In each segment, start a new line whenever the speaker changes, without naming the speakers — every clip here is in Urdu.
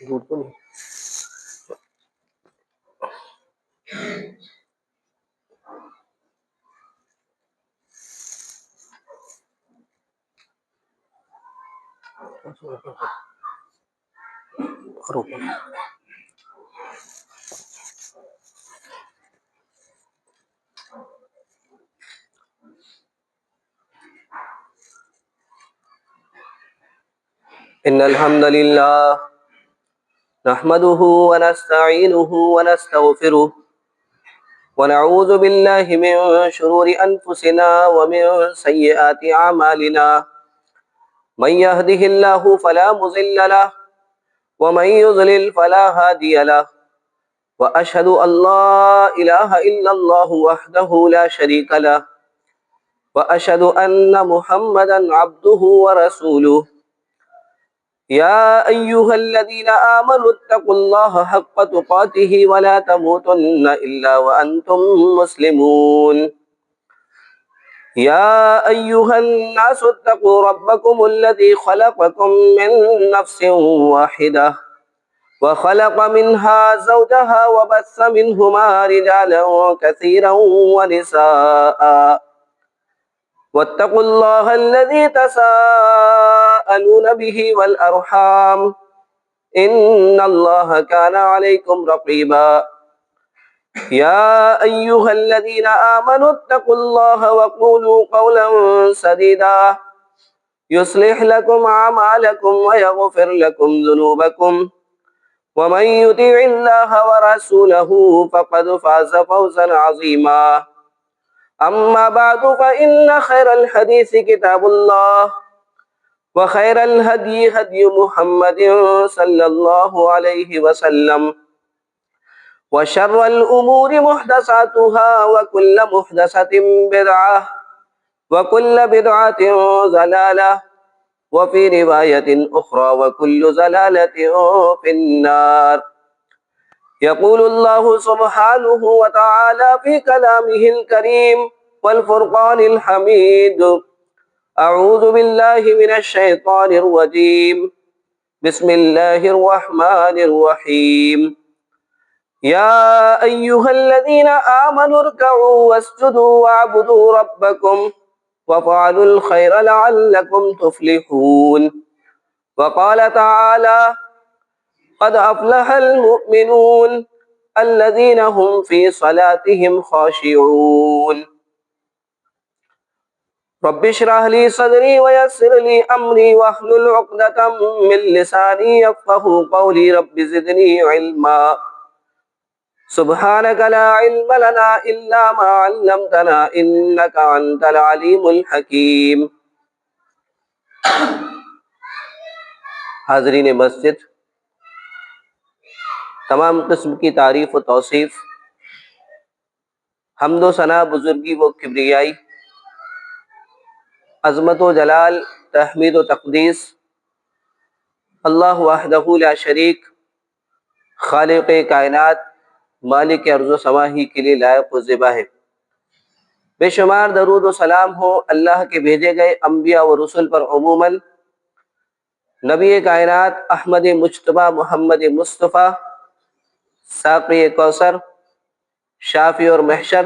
جھوٹ تو نہیں. ان الحمد للہ نحمده ونستعینه ونستغفره ونعوذ باللہ من شرور انفسنا ومن سیئات اعمالنا من يهده الله فلا مضل له ومن يضلل فلا هادي له واشهد ان لا اله الا الله وحده لا شريك له واشهد ان محمدا عبده ورسوله يا أيها الذين آمنوا اتقوا الله حق تقاته ولا تموتن إلا وأنتم مسلمون يا أيها الناس اتقوا ربكم الذي خلقكم من نفس واحدة وخلق منها زوجها وبث منهما رجالا كثيرا ونساء واتقوا الله الذي تساءلون به والأرحام إن الله كان عليكم رقيبا يا أيها الذين آمنوا اتقوا الله وقولوا قولا سديدا يصلح لكم أعمالكم ويغفر لكم ذنوبكم ومن يطع الله ورسوله فقد فاز فوزا عظيما أما بعد فإن خير الحديث كتاب الله وخير الهدي هدي محمد صلى الله عليه وسلم وشر الأمور محدثاتها وكل محدثة بدعة وكل بدعة ضلالة وفي رواية أخرى وكل ضلالة في النار. يقول الله سبحانه وتعالى في كلامه الكريم والفرقان الحميد أعوذ بالله من الشيطان الرجيم بسم الله الرحمن الرحيم يا أيها الذين آمنوا اركعوا واسجدوا واعبدوا ربكم وافعلوا الخير لعلكم تفلحون. وقال تعالى قد أفلح المؤمنون الذين هم في صلاتهم خاشعون. رب اشرح لي صدري ويسر لي أمري واحلل عقدة من لساني يفقهوا قولي رب زدني علما سبحانك لا علم لنا إلا ما علمتنا إنك أنت العليم الحكيم. حاضرین مسجد، تمام قسم کی تعریف و توصیف، حمد و ثنا، بزرگی و کبریائی، عظمت و جلال، تحمید و تقدیس اللہ وحدہ لا شریک، خالق کائنات، مالک ارض و سما ہی کے لیے لائق و زیبا ہے. بے شمار درود و سلام ہو اللہ کے بھیجے گئے انبیاء و رسل پر، عموماً نبی کائنات احمد مجتبیٰ محمد مصطفیٰ ساقی کوثر، شافی اور محشر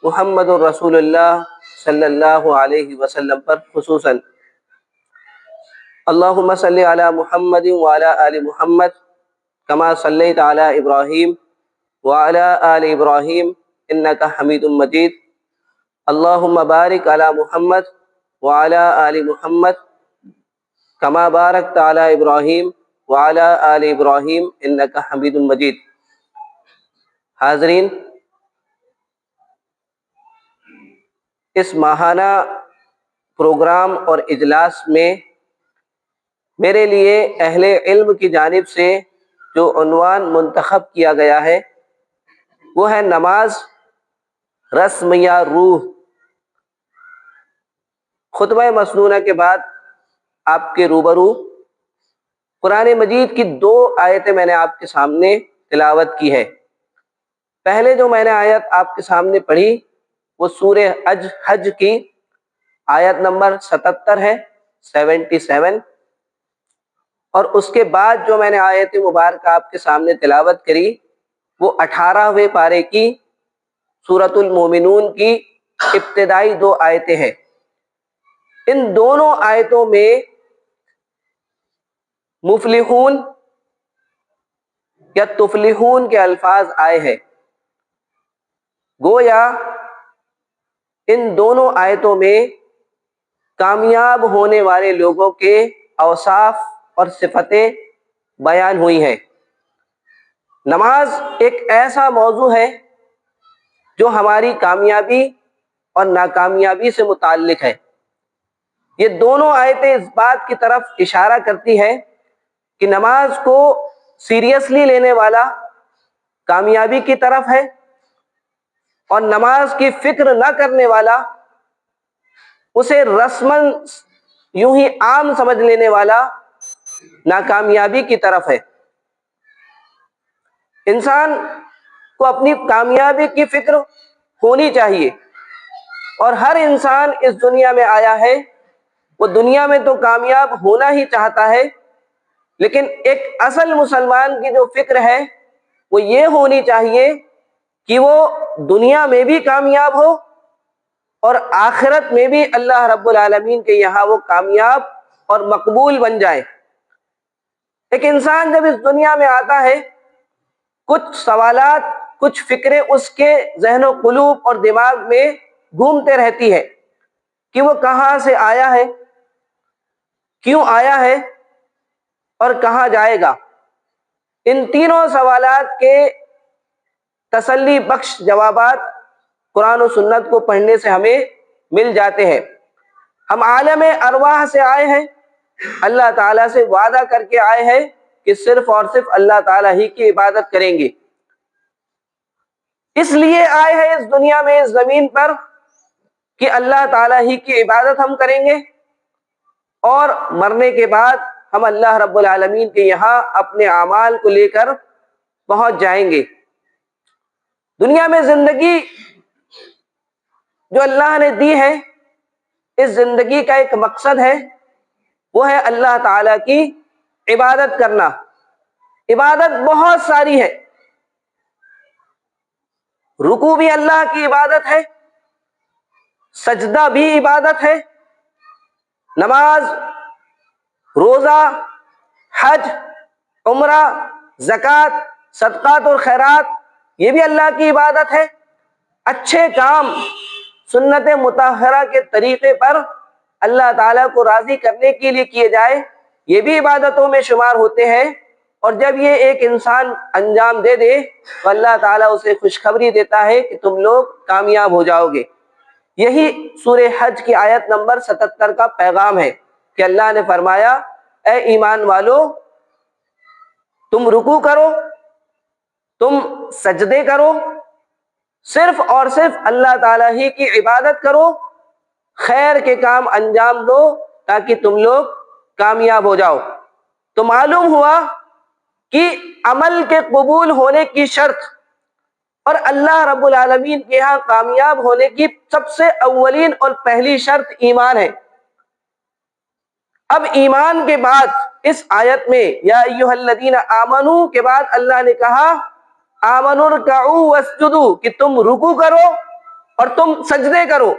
محمد الرسول اللہ صلی اللہ علیہ وسلم پر خصوصاً. اللہم صلی علی محمد وعلی آل محمد کما صلیت علی ابراہیم وعلی آل ابراہیم انک حمید مجید. اللہم بارک علی محمد وعلی آل محمد کما بارکت علی ابراہیم وعلی آل ابراہیم انک حمید مجید. حاضرین، اس ماہانہ پروگرام اور اجلاس میں میرے لیے اہل علم کی جانب سے جو عنوان منتخب کیا گیا ہے وہ ہے نماز، رسم یا روح. خطبہ مسنونہ کے بعد آپ کے روبرو قرآن مجید کی 2 آیتیں میں نے آپ کے سامنے تلاوت کی ہے. پہلے جو میں نے آیت آپ کے سامنے پڑھی وہ سورہ حج کی آیت نمبر 77 ہے، 77، اور اس کے بعد جو میں نے آیت مبارکہ آپ کے سامنے تلاوت کری وہ 18ویں پارے کی سورۃ المومنون کی ابتدائی 2 آیتیں ہیں۔ ان دونوں آیتوں میں مفلحون یا تفلحون کے الفاظ آئے ہیں۔ گویا ان دونوں آیتوں میں کامیاب ہونے والے لوگوں کے اوصاف اور صفتیں بیان ہوئی ہیں۔ نماز ایک ایسا موضوع ہے جو ہماری کامیابی اور ناکامیابی سے متعلق ہے۔ یہ دونوں آیتیں اس بات کی طرف اشارہ کرتی ہیں کہ نماز کو سیریسلی لینے والا کامیابی کی طرف ہے، اور نماز کی فکر نہ کرنے والا، اسے رسماً یوں ہی عام سمجھ لینے والا ناکامیابی کی طرف ہے۔ انسان کو اپنی کامیابی کی فکر ہونی چاہیے، اور ہر انسان اس دنیا میں آیا ہے وہ دنیا میں تو کامیاب ہونا ہی چاہتا ہے، لیکن ایک اصل مسلمان کی جو فکر ہے وہ یہ ہونی چاہیے کہ وہ دنیا میں بھی کامیاب ہو اور آخرت میں بھی اللہ رب العالمین کے یہاں وہ کامیاب اور مقبول بن جائے۔ ایک انسان جب اس دنیا میں آتا ہے، کچھ سوالات، کچھ فکریں اس کے ذہن و قلوب اور دماغ میں گھومتے رہتی ہے کہ وہ کہاں سے آیا ہے، کیوں آیا ہے، اور کہاں جائے گا۔ ان تینوں سوالات کے تسلی بخش جوابات قرآن و سنت کو پڑھنے سے ہمیں مل جاتے ہیں۔ ہم عالم ارواح سے آئے ہیں، اللہ تعالیٰ سے وعدہ کر کے آئے ہیں کہ صرف اور صرف اللہ تعالیٰ ہی کی عبادت کریں گے۔ اس لیے آئے ہیں اس دنیا میں، اس زمین پر، کہ اللہ تعالیٰ ہی کی عبادت ہم کریں گے، اور مرنے کے بعد ہم اللہ رب العالمین کے یہاں اپنے اعمال کو لے کر پہنچ جائیں گے۔ دنیا میں زندگی جو اللہ نے دی ہے، اس زندگی کا ایک مقصد ہے، وہ ہے اللہ تعالیٰ کی عبادت کرنا۔ عبادت بہت ساری ہے، رکوع بھی اللہ کی عبادت ہے، سجدہ بھی عبادت ہے، نماز، روزہ، حج، عمرہ، زکوٰۃ، صدقات اور خیرات، یہ بھی اللہ کی عبادت ہے۔ اچھے کام سنت مطہرہ کے طریقے پر اللہ تعالیٰ کو راضی کرنے کے لیے کیے جائے، یہ بھی عبادتوں میں شمار ہوتے ہیں، اور جب یہ ایک انسان انجام دے دے تو اللہ تعالیٰ اسے خوشخبری دیتا ہے کہ تم لوگ کامیاب ہو جاؤ گے۔ یہی سورہ حج کی آیت نمبر 77 کا پیغام ہے کہ اللہ نے فرمایا، اے ایمان والو، تم رکوع کرو، تم سجدے کرو، صرف اور صرف اللہ تعالیٰ ہی کی عبادت کرو، خیر کے کام انجام دو تاکہ تم لوگ کامیاب ہو جاؤ۔ تو معلوم ہوا کہ عمل کے قبول ہونے کی شرط اور اللہ رب العالمین کے یہاں کامیاب ہونے کی سب سے اولین اور پہلی شرط ایمان ہے۔ اب ایمان کے بعد اس آیت میں یا ایھا الذین آمنوا کے بعد اللہ نے کہا آمنوا ارکعوا واسجدوا، کہ تم رکوع کرو اور تم سجدے کرو،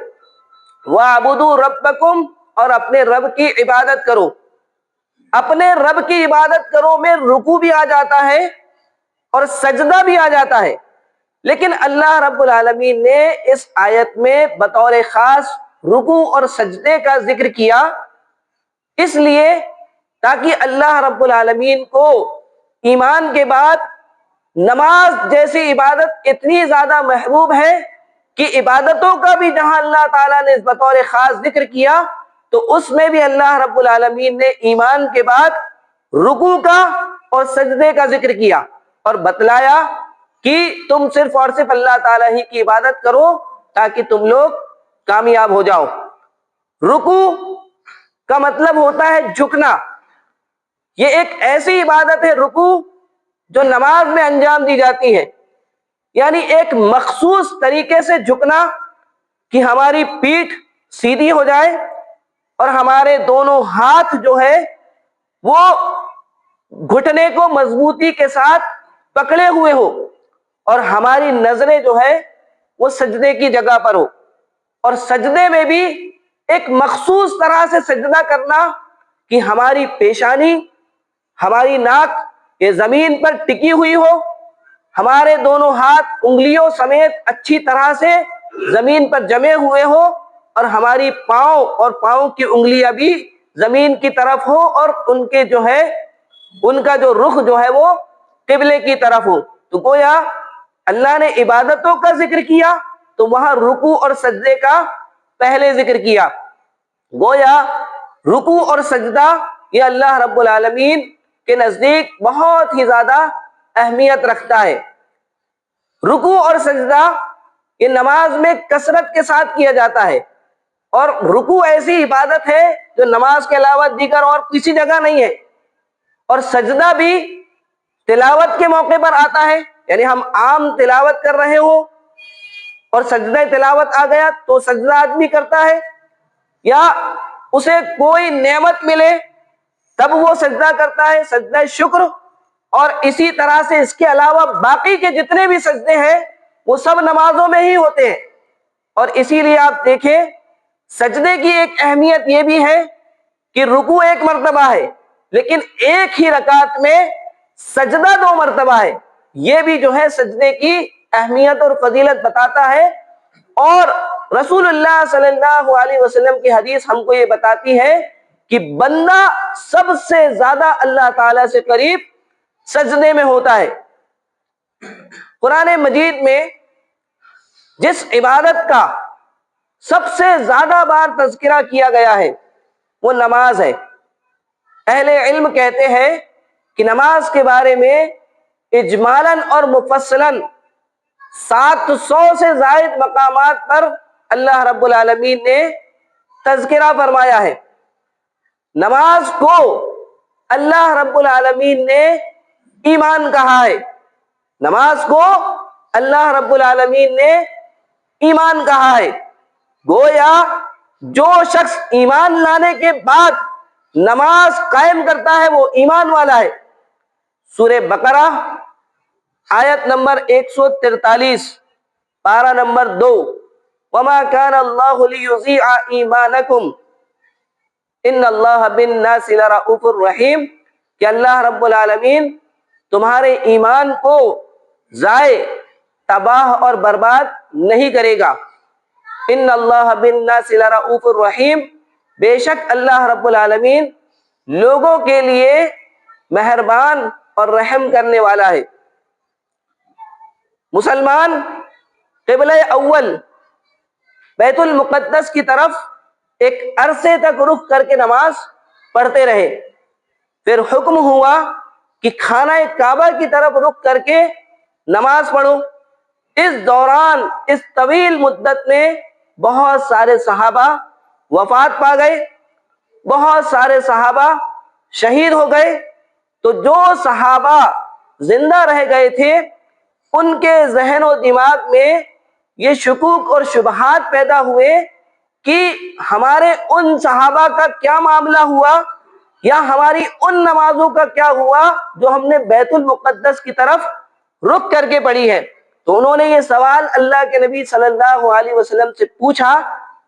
واعبدوا ربکم، اور اپنے رب کی عبادت کرو۔ اپنے رب کی عبادت کرو میں رکوع بھی آ جاتا ہے اور سجدہ بھی آ جاتا ہے، لیکن اللہ رب العالمین نے اس آیت میں بطور خاص رکوع اور سجدے کا ذکر کیا، اس لیے تاکہ اللہ رب العالمین کو ایمان کے بعد نماز جیسی عبادت اتنی زیادہ محبوب ہے کہ عبادتوں کا بھی جہاں اللہ تعالیٰ نے بطور خاص ذکر کیا تو اس میں بھی اللہ رب العالمین نے ایمان کے بعد رکوع کا اور سجدے کا ذکر کیا، اور بتلایا کہ تم صرف اور صرف اللہ تعالیٰ ہی کی عبادت کرو تاکہ تم لوگ کامیاب ہو جاؤ۔ رکوع کا مطلب ہوتا ہے جھکنا، یہ ایک ایسی عبادت ہے رکوع جو نماز میں انجام دی جاتی ہے، یعنی ایک مخصوص طریقے سے جھکنا کہ ہماری پیٹھ سیدھی ہو جائے اور ہمارے دونوں ہاتھ جو ہے وہ گھٹنے کو مضبوطی کے ساتھ پکڑے ہوئے ہو اور ہماری نظریں جو ہے وہ سجدے کی جگہ پر ہو، اور سجدے میں بھی ایک مخصوص طرح سے سجدہ کرنا کہ ہماری پیشانی، ہماری ناک یہ زمین پر ٹکی ہوئی ہو، ہمارے دونوں ہاتھ انگلیوں سمیت اچھی طرح سے زمین پر جمے ہوئے ہو، اور ہماری پاؤں اور پاؤں کی انگلیاں بھی زمین کی طرف ہو، اور ان کے جو ہے ان کا جو رخ جو ہے وہ قبلے کی طرف ہو۔ تو گویا اللہ نے عبادتوں کا ذکر کیا تو وہاں رکوع اور سجدے کا پہلے ذکر کیا۔ گویا رکوع اور سجدہ یہ اللہ رب العالمین کے نزدیک بہت ہی زیادہ اہمیت رکھتا ہے۔ رکوع اور سجدہ یہ نماز میں کثرت کے ساتھ کیا جاتا ہے، اور رکوع ایسی عبادت ہے جو نماز کے علاوہ دیگر اور کسی جگہ نہیں ہے، اور سجدہ بھی تلاوت کے موقع پر آتا ہے، یعنی ہم عام تلاوت کر رہے ہو اور سجدہ تلاوت آ گیا تو سجدہ آدمی کرتا ہے، یا اسے کوئی نعمت ملے تب وہ سجدہ کرتا ہے، سجدہ شکر۔ اور اسی طرح سے اس کے علاوہ باقی کے جتنے بھی سجدے ہیں وہ سب نمازوں میں ہی ہوتے ہیں۔ اور اسی لیے آپ دیکھیں سجدے کی ایک اہمیت یہ بھی ہے کہ رکوع ایک مرتبہ ہے لیکن ایک ہی رکعت میں سجدہ 2 مرتبہ ہے، یہ بھی جو ہے سجدے کی اہمیت اور فضیلت بتاتا ہے۔ اور رسول اللہ صلی اللہ علیہ وسلم کی حدیث ہم کو یہ بتاتی ہے کہ بندہ سب سے زیادہ اللہ تعالی سے قریب سجدے میں ہوتا ہے۔ قرآن مجید میں جس عبادت کا سب سے زیادہ بار تذکرہ کیا گیا ہے وہ نماز ہے۔ اہل علم کہتے ہیں کہ نماز کے بارے میں اجمالاً اور مفصلاً 700 سے زائد مقامات پر اللہ رب العالمین نے تذکرہ فرمایا ہے۔ نماز کو اللہ رب العالمین نے ایمان کہا ہے، نماز کو اللہ رب العالمین نے ایمان کہا ہے۔ گویا جو شخص ایمان لانے کے بعد نماز قائم کرتا ہے وہ ایمان والا ہے۔ سورہ بقرہ آیت نمبر 143، پارہ نمبر 2، وَمَا كَانَ اللَّهُ لِيُضِيعَ إِيمَانَكُمْ إِنَّ اللَّهَ بِالنَّاسِ لَرَءُوفٌ رَحِيمٌ کہ اللہ رب العالمین تمہارے ایمان کو ضائع، تباہ اور برباد نہیں کرے گا۔ ان اللہ بالناس لرؤوف الرحیم، بے شک اللہ رب العالمین لوگوں کے لیے مہربان اور رحم کرنے والا ہے۔ مسلمان قبلہ اول بیت المقدس کی طرف ایک عرصے تک رخ کر کے نماز پڑھتے رہے، پھر حکم ہوا کہ خانہ کعبہ کی طرف رخ کر کے نماز پڑھو۔ اس دوران اس طویل مدت میں بہت سارے صحابہ وفات پا گئے، بہت سارے صحابہ شہید ہو گئے۔ تو جو صحابہ زندہ رہ گئے تھے ان کے ذہن و دماغ میں یہ شکوک اور شبہات پیدا ہوئے کہ ہمارے ان صحابہ کا کیا معاملہ ہوا، یا ہماری ان نمازوں کا کیا ہوا جو ہم نے بیت المقدس کی طرف رخ کر کے پڑھی ہے۔ تو انہوں نے یہ سوال اللہ کے نبی صلی اللہ علیہ وسلم سے پوچھا،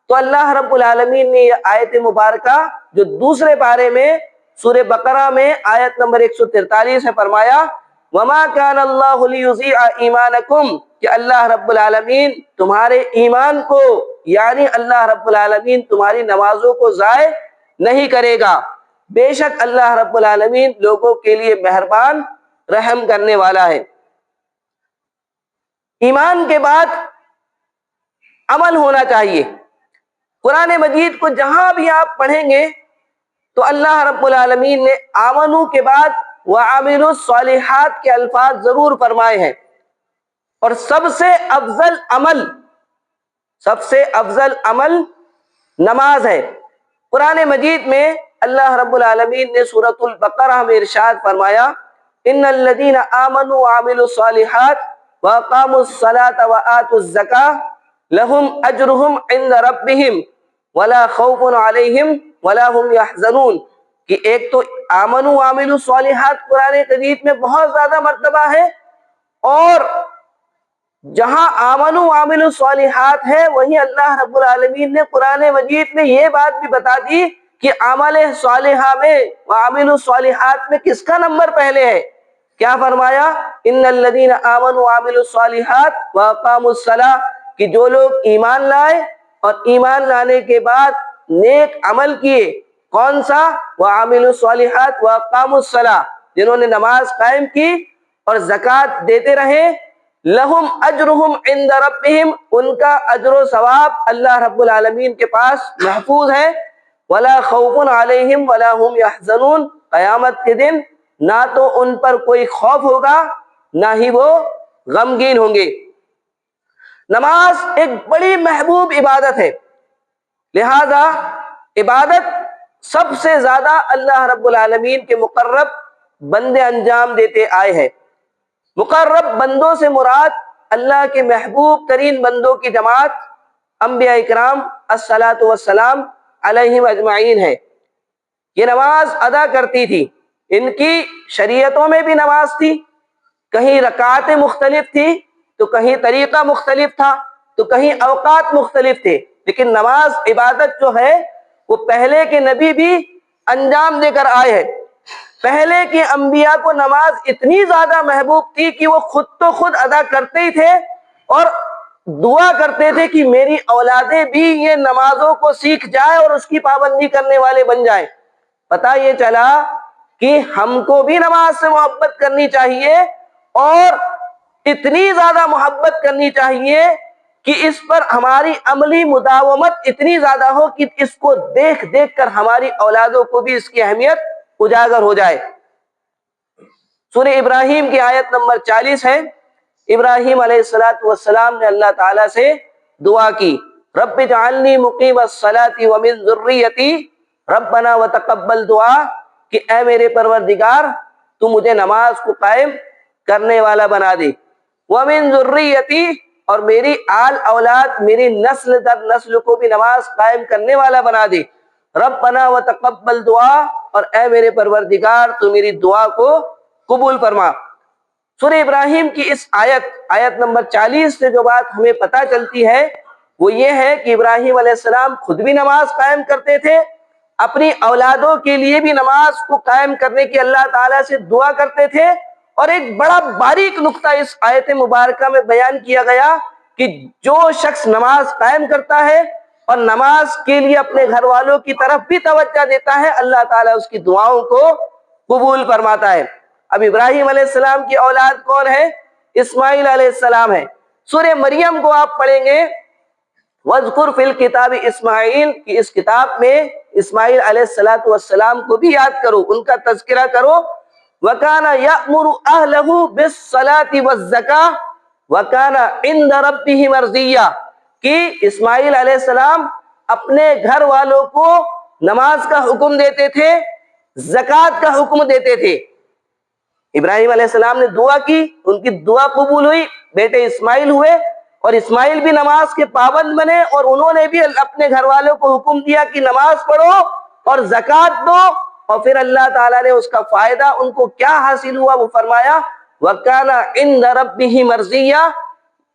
تو اللہ رب العالمین نے یہ آیت مبارکہ جو دوسرے پارے میں سورہ بقرہ میں آیت نمبر 143 ہے فرمایا، وَمَا كَانَ اللَّهُ لِيُضِيعَ إِيمَانَكُمْ کہ اللہ رب العالمین تمہارے ایمان کو، یعنی اللہ رب العالمین تمہاری نمازوں کو ضائع نہیں کرے گا، بے شک اللہ رب العالمین لوگوں کے لیے مہربان رحم کرنے والا ہے۔ ایمان کے بعد عمل ہونا چاہیے۔ قرآن مجید کو جہاں بھی آپ پڑھیں گے تو اللہ رب العالمین نے آمنو کے بعد وعملوا الصالحات کے الفاظ ضرور فرمائے ہیں، اور سب سے افضل عمل نماز ہے۔ قرآن مجید میں اللہ رب العالمین نے سورۃ البقرہ میں ارشاد فرمایا، ان الذین آمنوا وعملوا الصالحات واقاموا الصلاة وآتوا الزکاة لهم اجرهم عند ربهم ولا خوف علیہم ولا هم يحزنون کہ ایک تو آمنوا وعملوا الصالحات قرآن مجید میں بہت زیادہ مرتبہ ہے، اور جہاں آمنوا وعملوا الصالحات ہے وہیں اللہ رب العالمین نے قرآن مجید میں یہ بات بھی بتا دی کہ عمل صالحہ میں وعملوا الصالحات میں کس کا نمبر پہلے ہے. کیا فرمایا؟ ان الذین آمنوا وعملوا الصالحات واقاموا الصلاۃ، کہ جو لوگ ایمان لائے اور ایمان لانے کے بعد نیک عمل کیے. کون سا؟ وعملوا الصالحات واقاموا الصلاۃ، جنہوں نے نماز قائم کی اور زکوٰۃ دیتے رہے. لہم اجرہم عند ربہم، ان کا اجر و ثواب اللہ رب العالمین کے پاس محفوظ ہے. ولا خوف علیہم ولا هم يحزنون، قیامت کے دن نہ تو ان پر کوئی خوف ہوگا نہ ہی وہ غمگین ہوں گے. نماز ایک بڑی محبوب عبادت ہے، لہذا عبادت سب سے زیادہ اللہ رب العالمین کے مقرب بندے انجام دیتے آئے ہیں. مقرب بندوں سے مراد اللہ کے محبوب ترین بندوں کی جماعت انبیاء اکرام الصلاۃ والسلام علیہم اجمعین ہے. یہ نماز ادا کرتی تھی. ان کی شریعتوں میں بھی نماز تھی، کہیں رکعتیں مختلف تھی تو کہیں طریقہ مختلف تھا تو کہیں اوقات مختلف تھے، لیکن نماز عبادت جو ہے وہ پہلے کے نبی بھی انجام دے کر آئے ہیں. پہلے کے انبیاء کو نماز اتنی زیادہ محبوب تھی کہ وہ خود تو خود ادا کرتے ہی تھے اور دعا کرتے تھے کہ میری اولادیں بھی یہ نمازوں کو سیکھ جائے اور اس کی پابندی کرنے والے بن جائیں. پتہ یہ چلا کہ ہم کو بھی نماز سے محبت کرنی چاہیے، اور اتنی زیادہ محبت کرنی چاہیے کہ اس پر ہماری عملی مداومت اتنی زیادہ ہو کہ اس کو دیکھ دیکھ کر ہماری اولادوں کو بھی اس کی اہمیت اجاگر ہو جائے. سورہ ابراہیم کی آیت نمبر 40 ہے. ابراہیم علیہ السلام نے اللہ تعالیٰ سے دعا کی، رب اجعلنی مقیم الصلاۃ ومن ذریتی ربنا وتقبل دعا، کہ اے میرے پروردگار تو مجھے نماز کو قائم کرنے والا بنا دے. ومن ذریتی، اور میری آل اولاد میری نسل در نسل کو بھی نماز قائم کرنے والا بنا دے. ربنا وتقبل دعا، اور اے میرے پروردگار تو میری دعا کو قبول فرما. سورہ ابراہیم کی اس آیت نمبر 40 سے جو بات ہمیں پتہ چلتی ہے وہ یہ ہے کہ ابراہیم علیہ السلام خود بھی نماز قائم کرتے تھے، اپنی اولادوں کے لیے بھی نماز کو قائم کرنے کی اللہ تعالیٰ سے دعا کرتے تھے. اور ایک بڑا باریک نقطہ اس آیت مبارکہ میں بیان کیا گیا کہ جو شخص نماز قائم کرتا ہے اور نماز کے لیے اپنے گھر والوں کی طرف بھی توجہ دیتا ہے، اللہ تعالیٰ اس کی دعاؤں کو قبول فرماتا ہے. اب ابراہیم علیہ السلام کی اولاد کون ہے؟ اسماعیل علیہ السلام ہے. سورہ مریم کو آپ پڑھیں گے، وَاذْكُرْ فِي الْكِتَابِ اسماعیل، کی اس کتاب میں اسماعیل علیہ السلام کو بھی یاد کرو، ان کا تذکرہ کرو. وَكَانَ يَأْمُرُ أَهْلَهُ بِالصَّلَاةِ وَالزَّكَاةِ وَكَانَ عِندَ رَبِّهِ مَرْضِيًّا، کہ اسماعیل علیہ السلام اپنے گھر والوں کو نماز کا حکم دیتے تھے، زکوٰۃ کا حکم دیتے تھے. ابراہیم علیہ السلام نے دعا کی، ان کی دعا قبول ہوئی، بیٹے اسماعیل ہوئے اور اسماعیل بھی نماز کے پابند بنے، اور انہوں نے بھی اپنے گھر والوں کو حکم دیا کہ نماز پڑھو اور زکوٰۃ دو. اور پھر اللہ تعالیٰ نے اس کا فائدہ ان کو کیا حاصل ہوا وہ فرمایا، وَكَانَ عِندَ رَبِّهِ مَرْضِيًّا.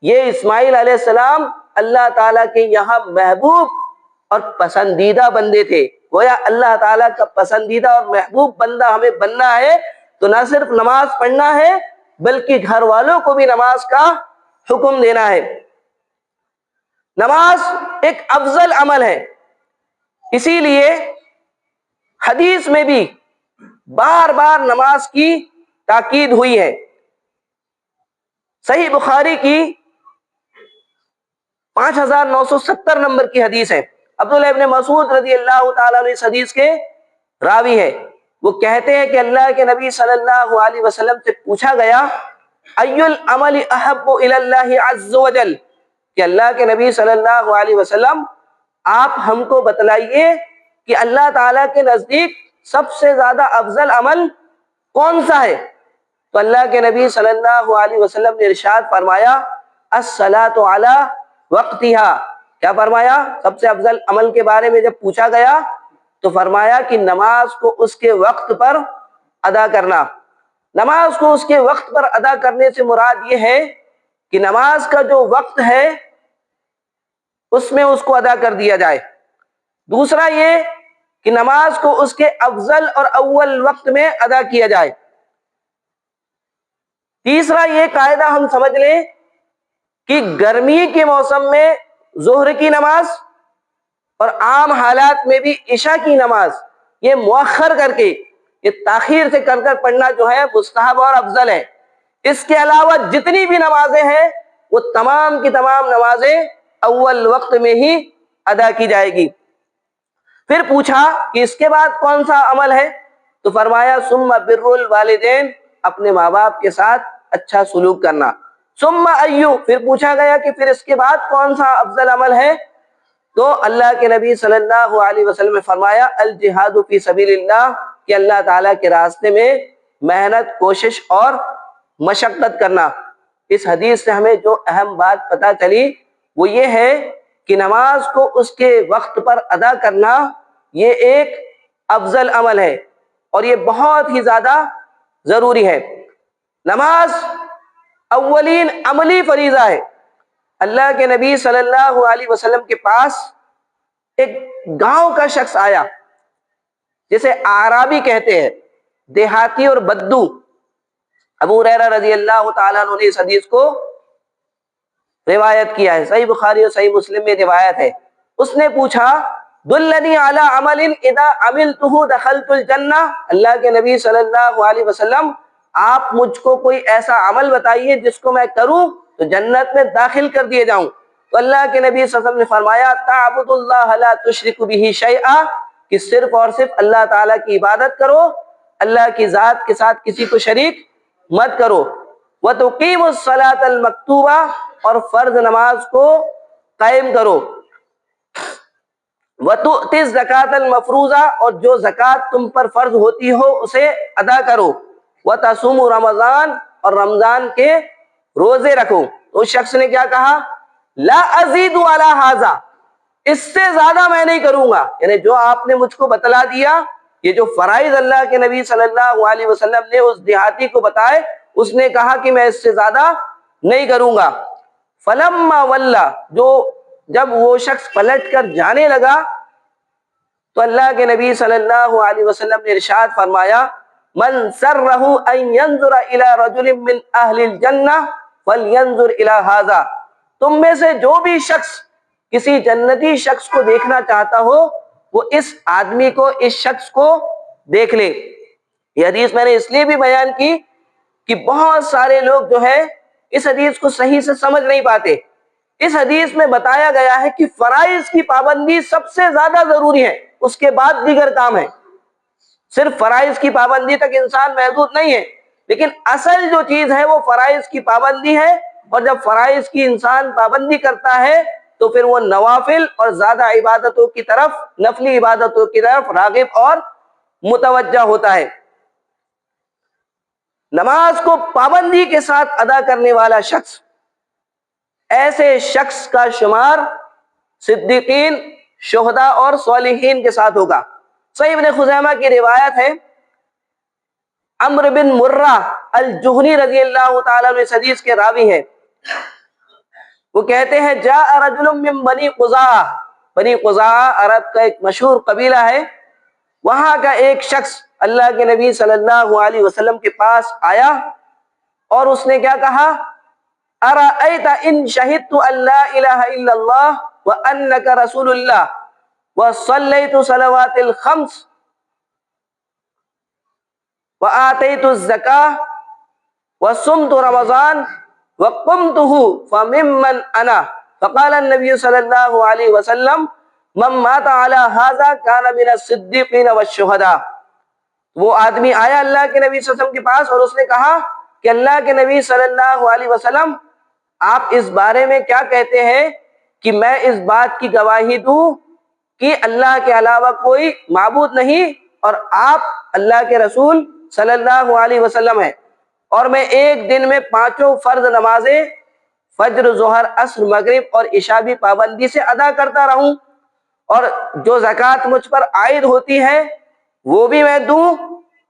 یہ اسماعیل علیہ السلام اللہ تعالیٰ کے یہاں محبوب اور پسندیدہ بندے تھے. گویا اللہ تعالیٰ کا پسندیدہ اور محبوب بندہ ہمیں بننا ہے تو نہ صرف نماز پڑھنا ہے بلکہ گھر والوں کو بھی نماز کا حکم دینا ہے. نماز ایک افضل عمل ہے، اسی لیے حدیث میں بھی بار بار نماز کی تاکید ہوئی ہے. صحیح بخاری کی 5970 نمبر کی حدیث ہے. عبداللہ ابن مسعود رضی اللہ تعالیٰ عنہ اس حدیث کے راوی ہے. وہ کہتے ہیں کہ اللہ کے نبی صلی اللہ علیہ وسلم سے پوچھا گیا، ای العمل احب الی اللہ عز وجل، کہ اللہ کے نبی صلی اللہ علیہ وسلم آپ ہم کو بتلائیے کہ اللہ تعالیٰ کے نزدیک سب سے زیادہ افضل عمل کون سا ہے. تو اللہ کے نبی صلی اللہ علیہ وسلم نے ارشاد فرمایا، الصلاۃ علی وقتہا. کیا فرمایا؟ سب سے افضل عمل کے بارے میں جب پوچھا گیا تو فرمایا کہ نماز کو اس کے وقت پر ادا کرنا۔ نماز کو اس کے وقت پر ادا کرنے سے مراد یہ ہے کہ نماز کا جو وقت ہے اس میں اس کو ادا کر دیا جائے۔ دوسرا یہ کہ نماز کو اس کے افضل اور اول وقت میں ادا کیا جائے۔ تیسرا یہ قاعدہ ہم سمجھ لیں کہ گرمی کے موسم میں ظہر کی نماز اور عام حالات میں بھی عشاء کی نماز یہ مؤخر کر کے، یہ تاخیر سے کر کر پڑھنا جو ہے مستحب اور افضل ہے۔ اس کے علاوہ جتنی بھی نمازیں ہیں وہ تمام کی تمام نمازیں اول وقت میں ہی ادا کی جائے گی۔ پھر پوچھا کہ اس کے بعد کون سا عمل ہے؟ تو فرمایا ثم بر الوالدین، اپنے ماں باپ کے ساتھ اچھا سلوک کرنا۔ ثم ایو، پھر پوچھا گیا کہ پھر اس کے بعد کون سا افضل عمل ہے؟ تو اللہ کے نبی صلی اللہ علیہ وسلم نے فرمایا الجہاد فی سبیل اللہ، کہ اللہ تعالیٰ کے راستے میں محنت، کوشش اور مشقت کرنا۔ اس حدیث سے ہمیں جو اہم بات پتہ چلی وہ یہ ہے کہ نماز کو اس کے وقت پر ادا کرنا یہ ایک افضل عمل ہے اور یہ بہت ہی زیادہ ضروری ہے۔ نماز اولین عملی فریضہ ہے۔ اللہ کے نبی صلی اللہ علیہ وسلم کے پاس ایک گاؤں کا شخص آیا، جسے اعرابی کہتے ہیں، دیہاتی اور بدو۔ ابو ہریرہ رضی اللہ تعالیٰ عنہ نے اس حدیث کو روایت کیا ہے، صحیح بخاری اور صحیح مسلم میں روایت ہے۔ اس نے پوچھا دلنی علی عمل اذا عملتہ دخلت الجنہ، اللہ کے نبی صلی اللہ علیہ وسلم آپ مجھ کو کوئی ایسا عمل بتائیے جس کو میں کروں تو جنت میں داخل کر دیے جاؤں۔ تو اللہ کے نبی صلی اللہ علیہ وسلم نے فرمایا تعبد اللہ لا تشرک بہ شیئا، کہ صرف اور صرف اللہ تعالیٰ کی عبادت کرو، اللہ کی ذات کے ساتھ کسی کو شریک مت کرو۔ وَتُقِيمُ الصَّلَاةَ الْمَكْتُوبَةَ، اور فرض نماز کو قائم کرو۔ وَتُؤْتِ الزَّكَاةَ الْمَفْرُوضَةَ، اور جو زکوٰۃ تم پر فرض ہوتی ہو اسے ادا کرو۔ وَتَصُومُ رمضان، اور رمضان کے روزے رکھو۔ تو اس شخص نے کیا کہا؟ لا ازید علی ھذا، اس سے زیادہ میں نہیں کروں گا، یعنی جو آپ نے مجھ کو بتلا دیا، یہ جو فرائض اللہ کے نبی صلی اللہ علیہ وسلم نے اس دیہاتی کو بتائے، اس نے کہا کہ میں اس سے زیادہ نہیں کروں گا۔ فلما ولا، جب وہ شخص پلٹ کر جانے لگا تو اللہ کے نبی صلی اللہ علیہ وسلم نے ارشاد فرمایا من سرہ ان ینظر الی رجل من اہل الجنہ فلینظر الی ھذا، تم میں سے جو بھی شخص کسی جنتی شخص کو دیکھنا چاہتا ہو وہ اس آدمی کو، اس شخص کو دیکھ لے۔ یہ حدیث میں نے اس لیے بھی بیان کی کہ بہت سارے لوگ جو ہے اس حدیث کو صحیح سے سمجھ نہیں پاتے۔ اس حدیث میں بتایا گیا ہے کہ فرائض کی پابندی سب سے زیادہ ضروری ہے، اس کے بعد دیگر کام ہے۔ صرف فرائض کی پابندی تک انسان محدود نہیں ہے، لیکن اصل جو چیز ہے وہ فرائض کی پابندی ہے، اور جب فرائض کی انسان پابندی کرتا ہے تو پھر وہ نوافل اور زیادہ عبادتوں کی طرف، نفلی عبادتوں کی طرف راغب اور متوجہ ہوتا ہے۔ نماز کو پابندی کے ساتھ ادا کرنے والا شخص، ایسے شخص کا شمار صدیقین، شہداء اور صالحین کے ساتھ ہوگا۔ صحیح ابن خزیمہ کی روایت ہے، عمرو بن مرہ الجہنی رضی اللہ تعالیٰ عنہ اس حدیث کے راوی ہیں، وہ کہتے ہیں جاء رجل من بنی قزاعہ، بنی قزاعہ عرب کا ایک مشہور قبیلہ ہے، وہاں کا ایک شخص اللہ کے نبی صلی اللہ علیہ وسلم کے پاس آیا اور اس نے کیا کہا؟ ارأیت ان شہدت ان لا الہ الا اللہ وانک رسول اللہ وصلیت صلوات الخمس وآتیت الزکاة وصمت رمضان وقمته فممن انا، فقال النبی صلی اللہ علیہ وسلم من مات على هذا كان من الصدیقین والشہداء۔ وہ آدمی آیا اللہ کے نبی صلی اللہ علیہ وسلم کے پاس اور اس نے کہا کہ اللہ کے نبی صلی اللہ علیہ وسلم آپ اس بارے میں کیا کہتے ہیں کہ میں اس بات کی گواہی دوں کہ اللہ کے علاوہ کوئی معبود نہیں اور آپ اللہ کے رسول صلی اللہ علیہ وسلم ہیں، اور میں ایک دن میں 5 فرض نمازیں فجر، ظہر، عصر، مغرب اور عشاء بھی پابندی سے ادا کرتا رہوں، اور جو زکوٰۃ مجھ پر عائد ہوتی ہے وہ بھی میں دوں،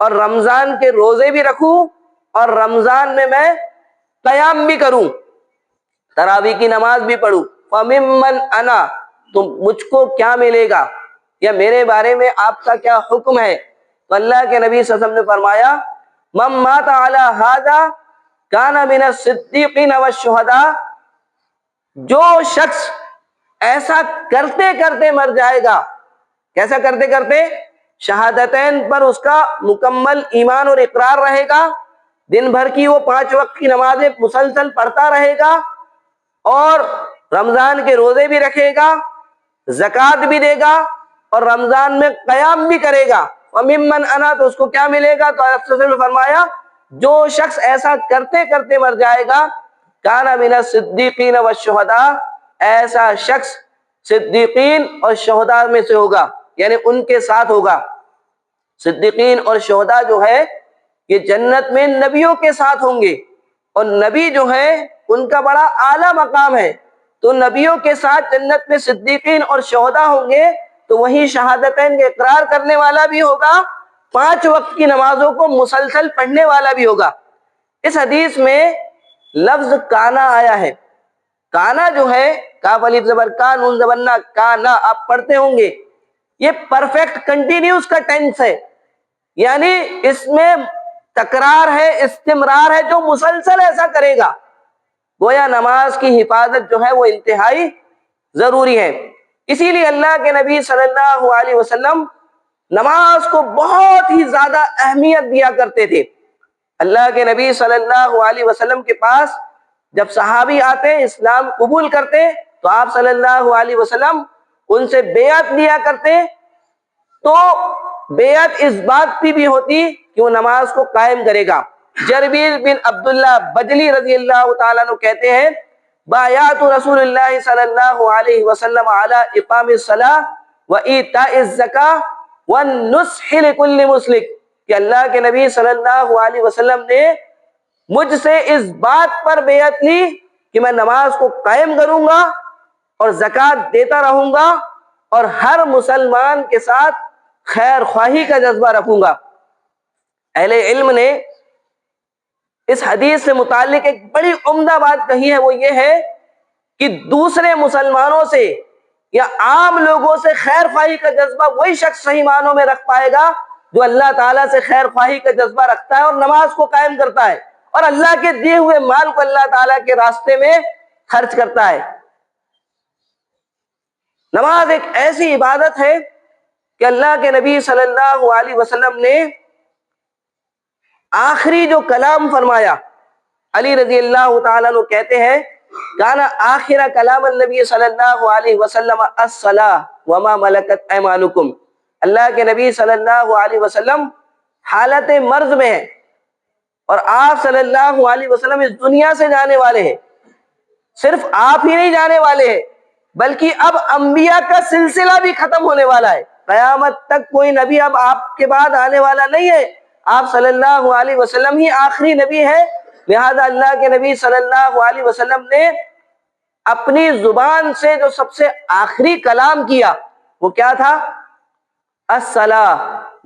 اور رمضان کے روزے بھی رکھوں، اور رمضان میں قیام بھی کروں، تراویح کی نماز بھی پڑھوں۔ فَمِمَّنْ أَنَا، تو مجھ کو کیا ملے گا، یا میرے بارے میں آپ کا کیا حکم ہے؟ تو اللہ کے نبی صلی اللہ علیہ وسلم نے فرمایا مَن مَاتَ عَلَى هَذَا كَانَ مِنَ الصِّدِّيقِينَ وَالشُّهَدَاءِ، جو شخص ایسا کرتے کرتے مر جائے گا، کیسا کرتے کرتے؟ شہادتین پر اس کا مکمل ایمان اور اقرار رہے گا، دن بھر کی وہ 5 وقت کی نمازیں مسلسل پڑھتا رہے گا، اور رمضان کے روزے بھی رکھے گا، زکوٰۃ بھی دے گا، اور رمضان میں قیام بھی کرے گا۔ وَمِمَّنْ أَنَا، تو اس کو کیا ملے گا؟ تو آپ نے فرمایا جو شخص ایسا کرتے کرتے مر جائے گا، كَانَ مِنَ الصِّدِّيقِينَ وَالشُّهَدَاءِ، ایسا شخص صدیقین اور شہداء میں سے ہوگا، یعنی ان کے ساتھ ہوگا۔ صدیقین اور شہداء جو ہے یہ جنت میں نبیوں کے ساتھ ہوں گے، اور نبی جو ہے ان کا بڑا اعلیٰ مقام ہے، تو نبیوں کے ساتھ جنت میں صدیقین اور شہداء ہوں گے، تو وہیں شہادتین کا اقرار کرنے والا بھی ہوگا، 5 وقت کی نمازوں کو مسلسل پڑھنے والا بھی ہوگا۔ اس حدیث میں لفظ کانا آیا ہے۔ کانا جو ہے کاف الف زبر کا نون زبر نا، کانا آپ پڑھتے ہوں گے، یہ پرفیکٹ کنٹینیوس کا ٹینس ہے، یعنی اس میں تکرار ہے، استمرار ہے، جو مسلسل ایسا کرے گا۔ گویا نماز کی حفاظت جو ہے وہ انتہائی ضروری ہے۔ اسی لیے اللہ کے نبی صلی اللہ علیہ وسلم نماز کو بہت ہی زیادہ اہمیت دیا کرتے تھے۔ اللہ کے نبی صلی اللہ علیہ وسلم کے پاس جب صحابی آتے اسلام قبول کرتے تو آپ صلی اللہ علیہ وسلم ان سے بیعت لیا کرتے، تو بیعت اس بات کی بھی ہوتی کہ وہ نماز کو قائم کرے گا۔ جربیر بن عبداللہ بجلی رضی اللہ تعالیٰ عنہ کہتے ہیں بایعت رسول اللہ صلی اللہ علیہ وسلم علی اقام الصلاۃ و ایتاء الزکاۃ والنصح لکل مسلم، کہ اللہ کے نبی صلی اللہ علیہ وسلم نے مجھ سے اس بات پر بیعت لی کہ میں نماز کو قائم کروں گا اور زکوٰۃ دیتا رہوں گا، اور ہر مسلمان کے ساتھ خیر خواہی کا جذبہ رکھوں گا۔ اہل علم نے اس حدیث سے متعلق ایک بڑی عمدہ بات کہی ہے، وہ یہ ہے کہ دوسرے مسلمانوں سے یا عام لوگوں سے خیر خواہی کا جذبہ وہی شخص صحیح معنوں میں رکھ پائے گا جو اللہ تعالیٰ سے خیر خواہی کا جذبہ رکھتا ہے اور نماز کو قائم کرتا ہے، اور اللہ کے دیے ہوئے مال کو اللہ تعالیٰ کے راستے میں خرچ کرتا ہے۔ نماز ایک ایسی عبادت ہے کہ اللہ کے نبی صلی اللہ علیہ وسلم نے آخری جو کلام فرمایا، علی رضی اللہ تعالیٰ عنہ کہتے ہیں کانا آخر کلام النبی صلی اللہ علیہ وسلم الصلاۃ وما ملکت ایمانکم، اللہ کے نبی صلی اللہ علیہ وسلم حالت مرض میں ہیں، اور آپ صلی اللہ علیہ وسلم اس دنیا سے جانے والے ہیں۔ صرف آپ ہی نہیں جانے والے ہیں بلکہ اب انبیاء کا سلسلہ بھی ختم ہونے والا ہے، قیامت تک کوئی نبی اب آپ کے بعد آنے والا نہیں ہے، آپ صلی اللہ علیہ وسلم ہی آخری نبی ہے۔ لہذا اللہ کے نبی صلی اللہ علیہ وسلم نے اپنی زبان سے جو سب سے آخری کلام کیا وہ کیا تھا؟ الصلاۃ،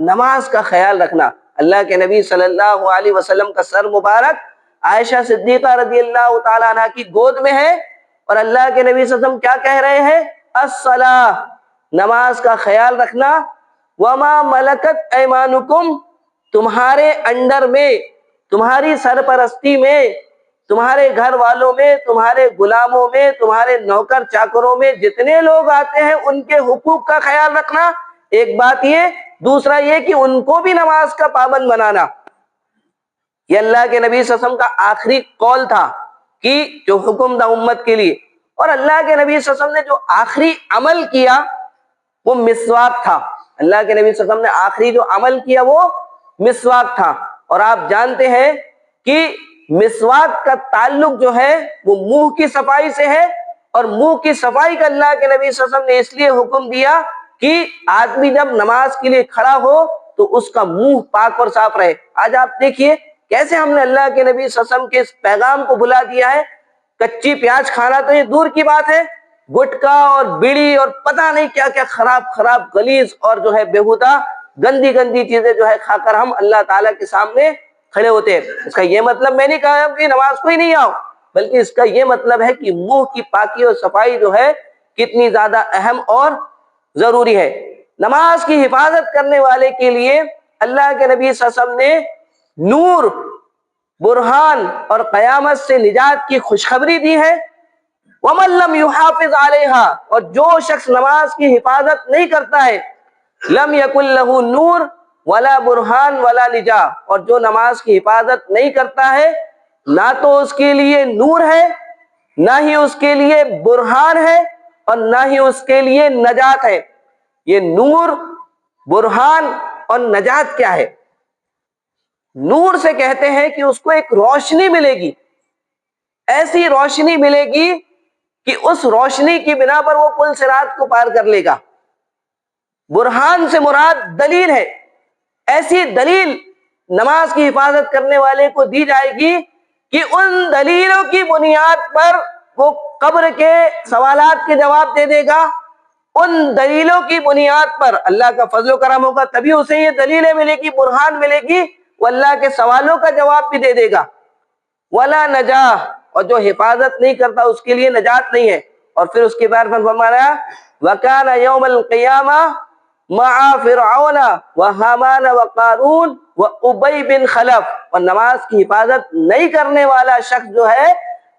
نماز کا خیال رکھنا۔ اللہ کے نبی صلی اللہ علیہ وسلم کا سر مبارک عائشہ صدیقہ رضی اللہ تعالیٰ عنہ کی گود میں ہے، اور اللہ کے نبی صلی اللہ علیہ وسلم کیا کہہ رہے ہیں؟ الصلاۃ، نماز کا خیال رکھنا، وما ملکت ایمانکم، تمہارے انڈر میں، تمہاری سرپرستی میں، تمہارے گھر والوں میں، تمہارے غلاموں میں، تمہارے نوکر چاکروں میں جتنے لوگ آتے ہیں ان کے حقوق کا خیال رکھنا، ایک بات یہ، دوسرا یہ کہ ان کو بھی نماز کا پابند بنانا۔ یہ اللہ کے نبی صلی اللہ علیہ وسلم کا آخری قول تھا کہ جو حکم تھا امت کے لیے، اور اللہ کے نبی صلی اللہ علیہ وسلم نے جو آخری عمل کیا وہ مسواک تھا۔ اللہ کے نبی صلی اللہ علیہ وسلم نے آخری جو عمل کیا وہ مسواک تھا، اور آپ جانتے ہیں کہ مسواک کا تعلق جو ہے وہ منہ کی صفائی سے ہے، اور منہ کی صفائی کا اللہ کے نبی صلی اللہ علیہ وسلم نے اس لیے حکم دیا کہ آدمی جب نماز کے لیے کھڑا ہو تو اس کا منہ پاک اور صاف رہے۔ آج آپ دیکھیے کیسے ہم نے اللہ کے نبی صلی اللہ علیہ وسلم کے اس پیغام کو بھلا دیا ہے۔ کچی پیاز کھانا تو یہ دور کی بات ہے، گٹکا اور بیڑی اور پتہ نہیں کیا کیا خراب خراب غلیظ اور جو ہے بیہودہ گندی گندی چیزیں جو ہے کھا کر ہم اللہ تعالیٰ کے سامنے کھڑے ہوتے ہیں۔ اس کا یہ مطلب میں نہیں کہا کہ نماز کو ہی نہیں آؤ، بلکہ اس کا یہ مطلب ہے کہ منہ کی پاکی اور صفائی جو ہے کتنی زیادہ اہم اور ضروری ہے۔ نماز کی حفاظت کرنے والے کے لیے اللہ کے نبی صلی اللہ علیہ وسلم نے نور، برہان اور قیامت سے نجات کی خوشخبری دی ہے۔ وَمَن لَّمْ يُحَافِظْ عَلَيْهَا، اور جو شخص نماز کی حفاظت نہیں کرتا ہے، لم يكن له نور ولا برہان ولا نجا، اور جو نماز کی حفاظت نہیں کرتا ہے نہ تو اس کے لیے نور ہے، نہ ہی اس کے لیے برہان ہے، اور نہ ہی اس کے لیے نجات ہے۔ یہ نور، برہان اور نجات کیا ہے؟ نور سے کہتے ہیں کہ اس کو ایک روشنی ملے گی، ایسی روشنی ملے گی کہ اس روشنی کی بنا پر وہ پل صراط کو پار کر لے گا۔ برہان سے مراد دلیل ہے، ایسی دلیل نماز کی حفاظت کرنے والے کو دی جائے گی کہ ان دلیلوں کی بنیاد پر وہ قبر کے سوالات کے جواب دے دے گا۔ ان دلیلوں کی بنیاد پر اللہ کا فضل و کرم ہوگا، تبھی اسے یہ دلیلیں ملے گی، برہان ملے گی، وہ اللہ کے سوالوں کا جواب بھی دے دے گا۔ ولا نجاح، اور جو حفاظت نہیں کرتا اس کے لیے نجات نہیں ہے۔ اور پھر اس کے بعد فرمایا وَكَانَ يَوْمَ الْقِيَامَةِ مَعَ فِرْعَوْنَ وَحَامَانَ وَقَارُونَ وَأُبَيْ بن خلف، اور نماز کی حفاظت نہیں کرنے والا شخص جو ہے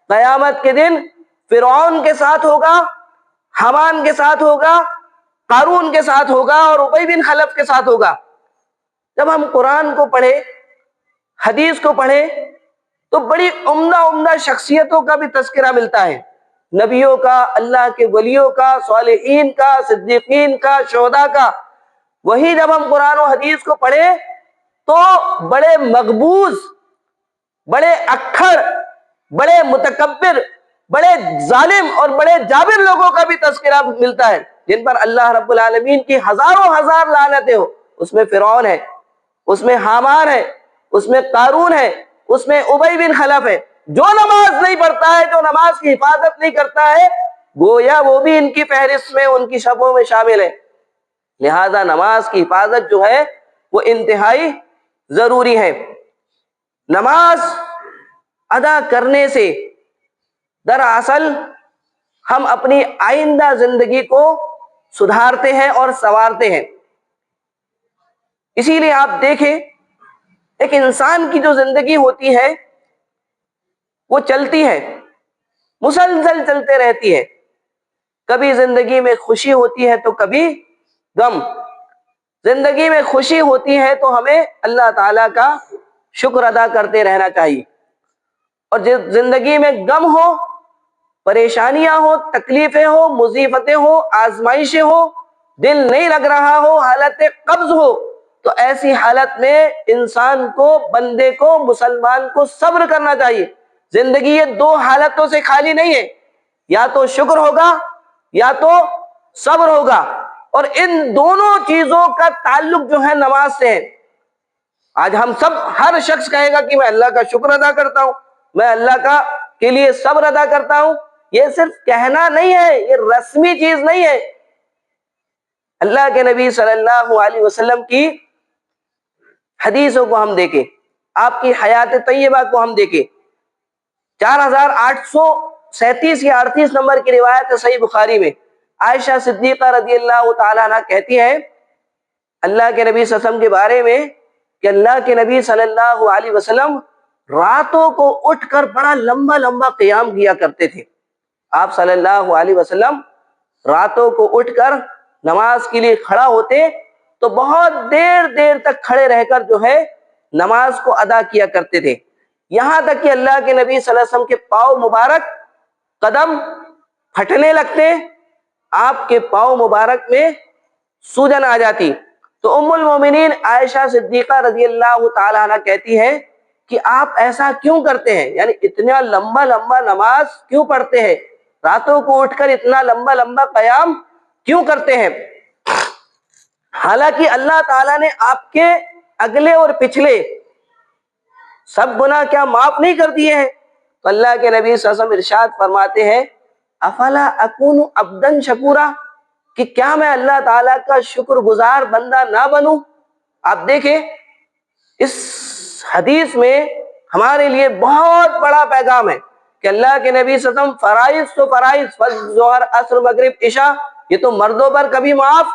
قیامت کے دن فرعون کے ساتھ ہوگا، حامان کے ساتھ ہوگا، قارون کے ساتھ ہوگا اور ابی بن خلف کے ساتھ ہوگا۔ جب ہم قرآن کو پڑھے، حدیث کو پڑھے، تو بڑی عمدہ عمدہ شخصیتوں کا بھی تذکرہ ملتا ہے، نبیوں کا، اللہ کے ولیوں کا، صالحین کا، صدیقین کا، شہداء کا۔ وہی جب ہم قرآن و حدیث کو پڑھے تو بڑے مغبوظ، بڑے اکھڑ، بڑے متکبر، بڑے ظالم اور بڑے جابر لوگوں کا بھی تذکرہ ملتا ہے، جن پر اللہ رب العالمین کی ہزاروں ہزار لعنتیں ہو۔ اس میں فرعون ہے، اس میں حامان ہے، اس میں قارون ہے، اس میں ابی بن خلف ہے۔ جو نماز نہیں پڑھتا ہے، جو نماز کی حفاظت نہیں کرتا ہے، گویا وہ بھی ان کی فہرست میں، ان کی شبوں میں شامل ہے۔ لہذا نماز کی حفاظت جو ہے وہ انتہائی ضروری ہے۔ نماز ادا کرنے سے دراصل ہم اپنی آئندہ زندگی کو سدھارتے ہیں اور سنوارتے ہیں۔ اسی لیے آپ دیکھیں، ایک انسان کی جو زندگی ہوتی ہے وہ چلتی ہے، مسلسل چلتے رہتی ہے۔ کبھی زندگی میں خوشی ہوتی ہے تو کبھی غم۔ زندگی میں خوشی ہوتی ہے تو ہمیں اللہ تعالیٰ کا شکر ادا کرتے رہنا چاہیے، اور زندگی میں غم ہو، پریشانیاں ہو، تکلیفیں ہو، مصیبتیں ہو، آزمائشیں ہو، دل نہیں لگ رہا ہو، حالت قبض ہو، تو ایسی حالت میں انسان کو، بندے کو، مسلمان کو صبر کرنا چاہیے۔ زندگی یہ دو حالتوں سے خالی نہیں ہے، یا تو شکر ہوگا یا تو صبر ہوگا، اور ان دونوں چیزوں کا تعلق جو ہے نماز سے ہے۔ آج ہم سب، ہر شخص کہے گا کہ میں اللہ کا شکر ادا کرتا ہوں، میں اللہ کا کے لیے صبر ادا کرتا ہوں۔ یہ صرف کہنا نہیں ہے، یہ رسمی چیز نہیں ہے۔ اللہ کے نبی صلی اللہ علیہ وسلم کی حدیثوں کو ہم دیکھیں، آپ کی حیات طیبہ کو ہم دیکھیں، 4837 یا 38 نمبر کی روایت ہے صحیح بخاری میں، عائشہ صدیقہ رضی اللہ تعالیٰ عنہ کہتی ہیں اللہ کے نبی صلی اللہ علیہ وسلم کے بارے میں کہ اللہ کے نبی صلی اللہ علیہ وسلم راتوں کو اٹھ کر بڑا لمبا لمبا قیام کیا کرتے تھے۔ آپ صلی اللہ علیہ وسلم راتوں کو اٹھ کر نماز کے لیے کھڑا ہوتے تو بہت دیر دیر تک کھڑے رہ کر جو ہے نماز کو ادا کیا کرتے تھے، یہاں تک کہ اللہ کے نبی صلی اللہ علیہ وسلم کے پاؤں مبارک، قدم پھٹنے لگتے، آپ کے پاؤں مبارک میں سوجن آ جاتی۔ تو ام المومنین عائشہ صدیقہ رضی اللہ تعالی عنہ کہتی ہے کہ آپ ایسا کیوں کرتے ہیں، یعنی اتنا لمبا لمبا نماز کیوں پڑھتے ہیں، راتوں کو اٹھ کر اتنا لمبا لمبا قیام کیوں کرتے ہیں؟ حالانکہ اللہ تعالیٰ نے آپ کے اگلے اور پچھلے سب گناہ کیا معاف نہیں کر دیے ہیں؟ تو اللہ کے نبی صلی اللہ علیہ وسلم ارشاد فرماتے ہیں افلا اکون عبدا شکورا، کہ کیا میں اللہ تعالیٰ کا شکر گزار بندہ نہ بنوں؟ آپ دیکھیں اس حدیث میں ہمارے لیے بہت بڑا پیغام ہے کہ اللہ کے نبی صلی اللہ علیہ وسلم فرائض تو فرائض، فجر ظہر عصر مغرب عشاء، یہ تو مردوں پر کبھی معاف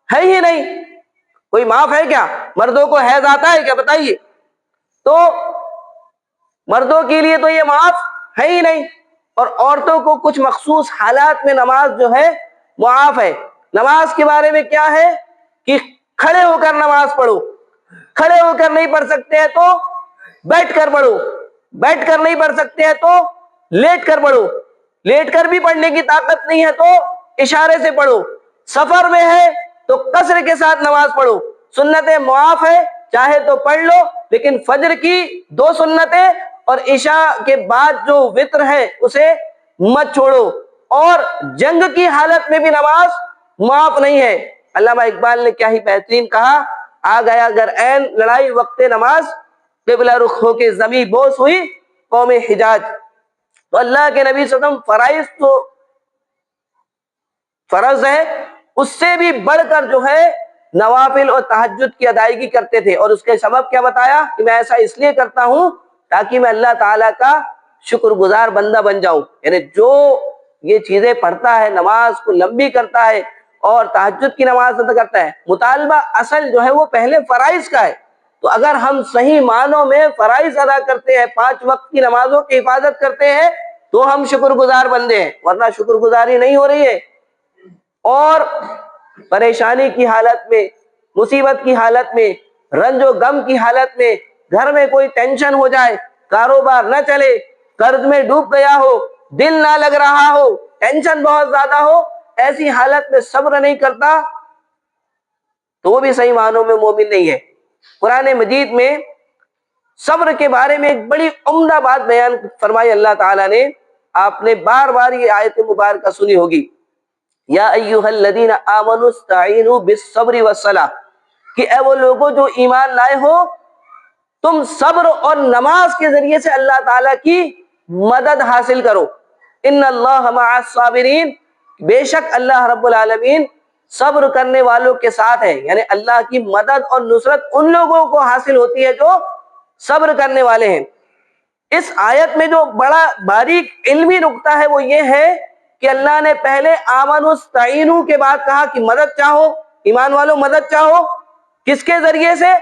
ہے ہی نہیں، کوئی معاف ہے کیا؟ مردوں کو حیض آتا ہے کیا بتائیے؟ تو مردوں کے لیے تو یہ معاف ہے ہی نہیں، اور عورتوں کو کچھ مخصوص حالات میں نماز جو ہے معاف ہے۔ نماز کے بارے میں کیا ہے کہ کھڑے ہو کر نماز پڑھو، کھڑے ہو کر نہیں پڑھ سکتے ہیں تو بیٹھ کر پڑھو، بیٹھ کر نہیں پڑھ سکتے ہیں تو لیٹ کر پڑھو، لیٹ کر بھی پڑھنے کی طاقت نہیں ہے تو اشارے سے پڑھو، سفر میں ہے تو قصر کے ساتھ نماز پڑھو، سنتیں معاف ہے چاہے تو پڑھ لو، لیکن فجر کی 2 سنتیں اور عشاء کے بعد جو وتر ہے اسے مت چھوڑو، اور جنگ کی حالت میں بھی نماز معاف نہیں ہے۔ علامہ اقبال نے کیا ہی بہترین کہا، آ گیا اگر عین لڑائی وقت نماز، قبلہ رخ ہو کے زمیں بوس ہوئی قوم حجاز۔ تو اللہ کے نبی صلی اللہ علیہ وسلم فرائض تو فرض ہے، اس سے بھی بڑھ کر جو ہے نوافل اور تہجد کی ادائیگی کرتے تھے، اور اس کے سبب کیا بتایا کہ میں ایسا اس لیے کرتا ہوں تاکہ میں اللہ تعالیٰ کا شکر گزار بندہ بن جاؤں۔ یعنی جو یہ چیزیں پڑھتا ہے، نماز کو لمبی کرتا ہے اور تہجد کی نماز ادا کرتا ہے، مطالبہ اصل جو ہے وہ پہلے فرائض کا ہے۔ تو اگر ہم صحیح معنوں میں فرائض ادا کرتے ہیں، 5 وقت کی نمازوں کی حفاظت کرتے ہیں، تو ہم شکر گزار بندے ہیں، ورنہ شکر گزاری نہیں ہو رہی ہے۔ اور پریشانی کی حالت میں، مصیبت کی حالت میں، رنج و غم کی حالت میں، گھر میں کوئی ٹینشن ہو جائے، کاروبار نہ چلے، قرض میں ڈوب گیا ہو، دل نہ لگ رہا ہو، ٹینشن بہت زیادہ ہو، ایسی حالت میں صبر نہیں کرتا تو وہ بھی صحیح معنوں میں مومن نہیں ہے۔ قرآن مجید میں صبر کے بارے میں ایک بڑی عمدہ بات بیان فرمائی اللہ تعالیٰ نے، آپ نے بار بار یہ آیت مبارکہ سنی ہوگی، یا ایھا الذین آمنوا استعینوا بالصبر والصلاۃ، کہ اے وہ لوگوں جو ایمان لائے ہو، تم صبر اور نماز کے ذریعے سے اللہ تعالیٰ کی مدد حاصل کرو۔ ان اللہ مع الصابرین، بے شک اللہ رب العالمین صبر کرنے والوں کے ساتھ ہے، یعنی اللہ کی مدد اور نصرت ان لوگوں کو حاصل ہوتی ہے جو صبر کرنے والے ہیں۔ اس آیت میں جو بڑا باریک علمی نقطہ ہے وہ یہ ہے کہ اللہ نے پہلے آمنوا استعینوا کے بعد کہا کہ مدد چاہو، ایمان والوں مدد چاہو، کس کے ذریعے سے؟